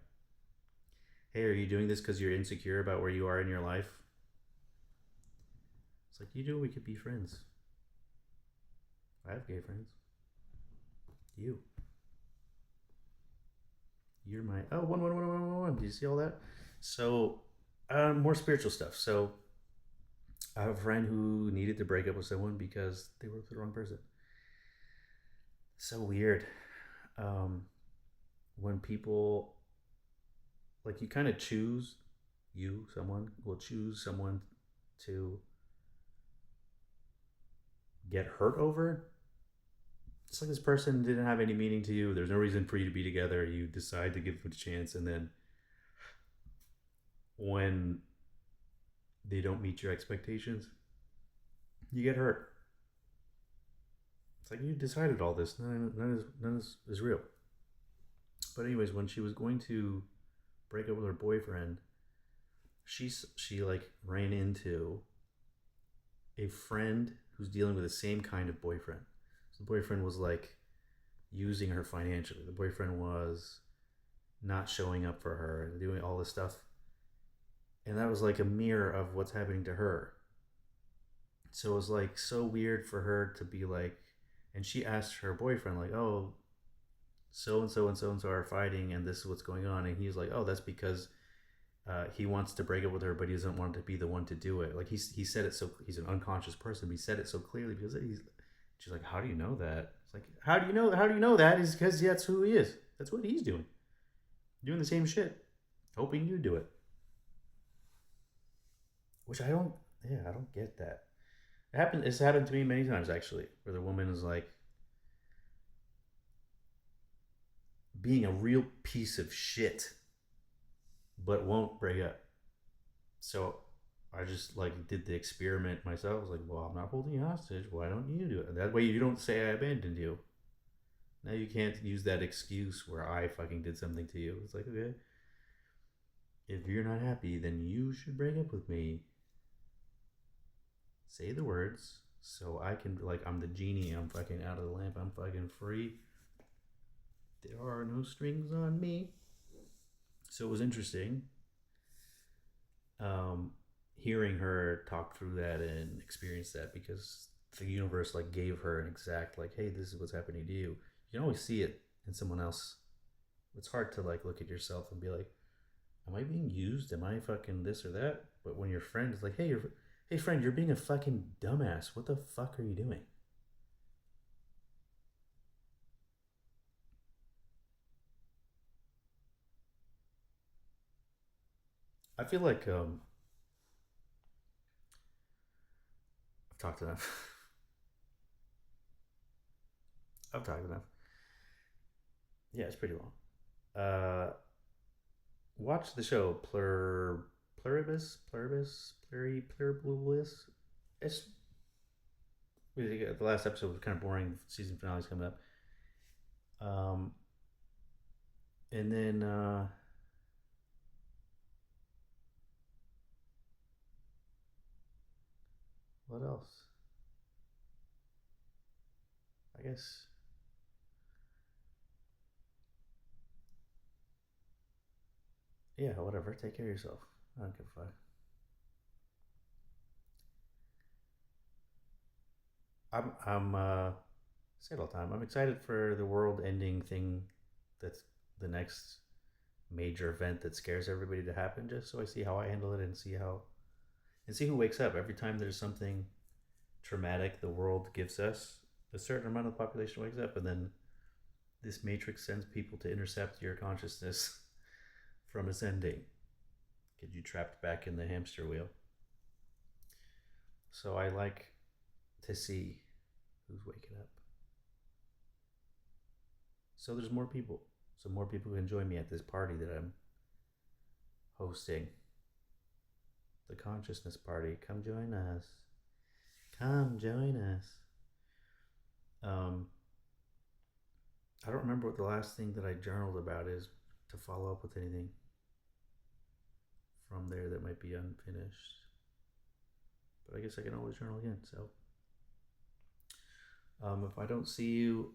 Hey, are you doing this because you're insecure about where you are in your life? It's like you do. We could be friends. I have gay friends. You. You're my one. Do you see all that? So, more spiritual stuff. So, I have a friend who needed to break up with someone because they were with the wrong person. So weird. Um, when people like you kind of choose someone will choose someone to get hurt over. It's like this person didn't have any meaning to you. There's no reason for you to be together. You decide to give it a chance, and then when they don't meet your expectations, you get hurt. It's like you decided all this. None is real. But anyways, when she was going to break up with her boyfriend, she like ran into a friend who's dealing with the same kind of boyfriend. So the boyfriend was like using her financially. The boyfriend was not showing up for her and doing all this stuff. And that was like a mirror of what's happening to her. So it was like so weird for her to be like, and she asked her boyfriend, like, oh, so and so and so and so are fighting and this is what's going on. And he's like, oh, that's because he wants to break up with her, but he doesn't want to be the one to do it. Like he said it so he's an unconscious person, but he said it so clearly because he's. She's like, how do you know that? It's like, how do you know? How do you know that? Is because that's who he is. That's what he's doing the same shit, hoping you do it. Which I don't. Yeah, I don't get that. It's happened to me many times actually, where the woman is like being a real piece of shit, but won't break up. So I just like did the experiment myself. I was like, well, I'm not holding you hostage. Why don't you do it? That way you don't say I abandoned you. Now you can't use that excuse where I fucking did something to you. It's like, okay, if you're not happy, then you should break up with me. Say the words so I can, like, I'm the genie. I'm fucking out of the lamp. I'm fucking free. There are no strings on me. So it was interesting hearing her talk through that and experience that because the universe like gave her an exact like, hey, this is what's happening to you. You can always see it in someone else. It's hard to like look at yourself and be like, am I being used? Am I fucking this or that? But when your friend is like, hey friend, you're being a fucking dumbass. What the fuck are you doing? I feel like I've talked enough. I've talked enough. Yeah, it's pretty long. Uh, watch the show Pluribus. It's the last episode was kind of boring. Season finale's coming up. Um, and then what else? I guess yeah. Whatever. Take care of yourself. I don't give a fuck. I'm say it all the time. I'm excited for the world ending thing. That's the next. major event that scares everybody to happen, just so I see how I handle it and see who wakes up. Every time there's something traumatic the world gives us, a certain amount of the population wakes up, and then this matrix sends people to intercept your consciousness from ascending, get you trapped back in the hamster wheel. So I like to see who's waking up. So there's more people. So more people can join me at this party that I'm hosting. The consciousness party. Come join us. Come join us. I don't remember what the last thing that I journaled about is, to follow up with anything from there that might be unfinished. But I guess I can always journal again. So if I don't see you,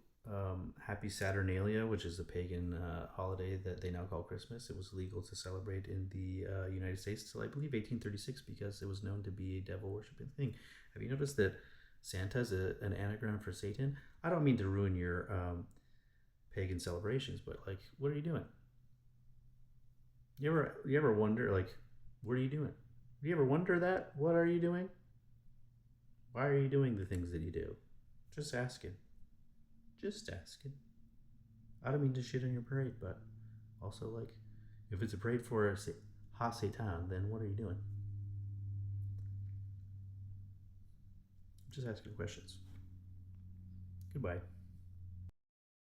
happy Saturnalia, which is a pagan holiday that they now call Christmas. It was legal to celebrate in the United States till I believe 1836 because it was known to be a devil worshipping thing. Have you noticed that Santa is an anagram for Satan? I don't mean to ruin your pagan celebrations, but like, what are you doing? You ever wonder, like, what are you doing? You ever wonder that? What are you doing? Why are you doing the things that you do? Just asking. Just asking. I don't mean to shit on your parade, but also, like, if it's a parade for Ha Satan, then what are you doing? Just asking questions. Goodbye.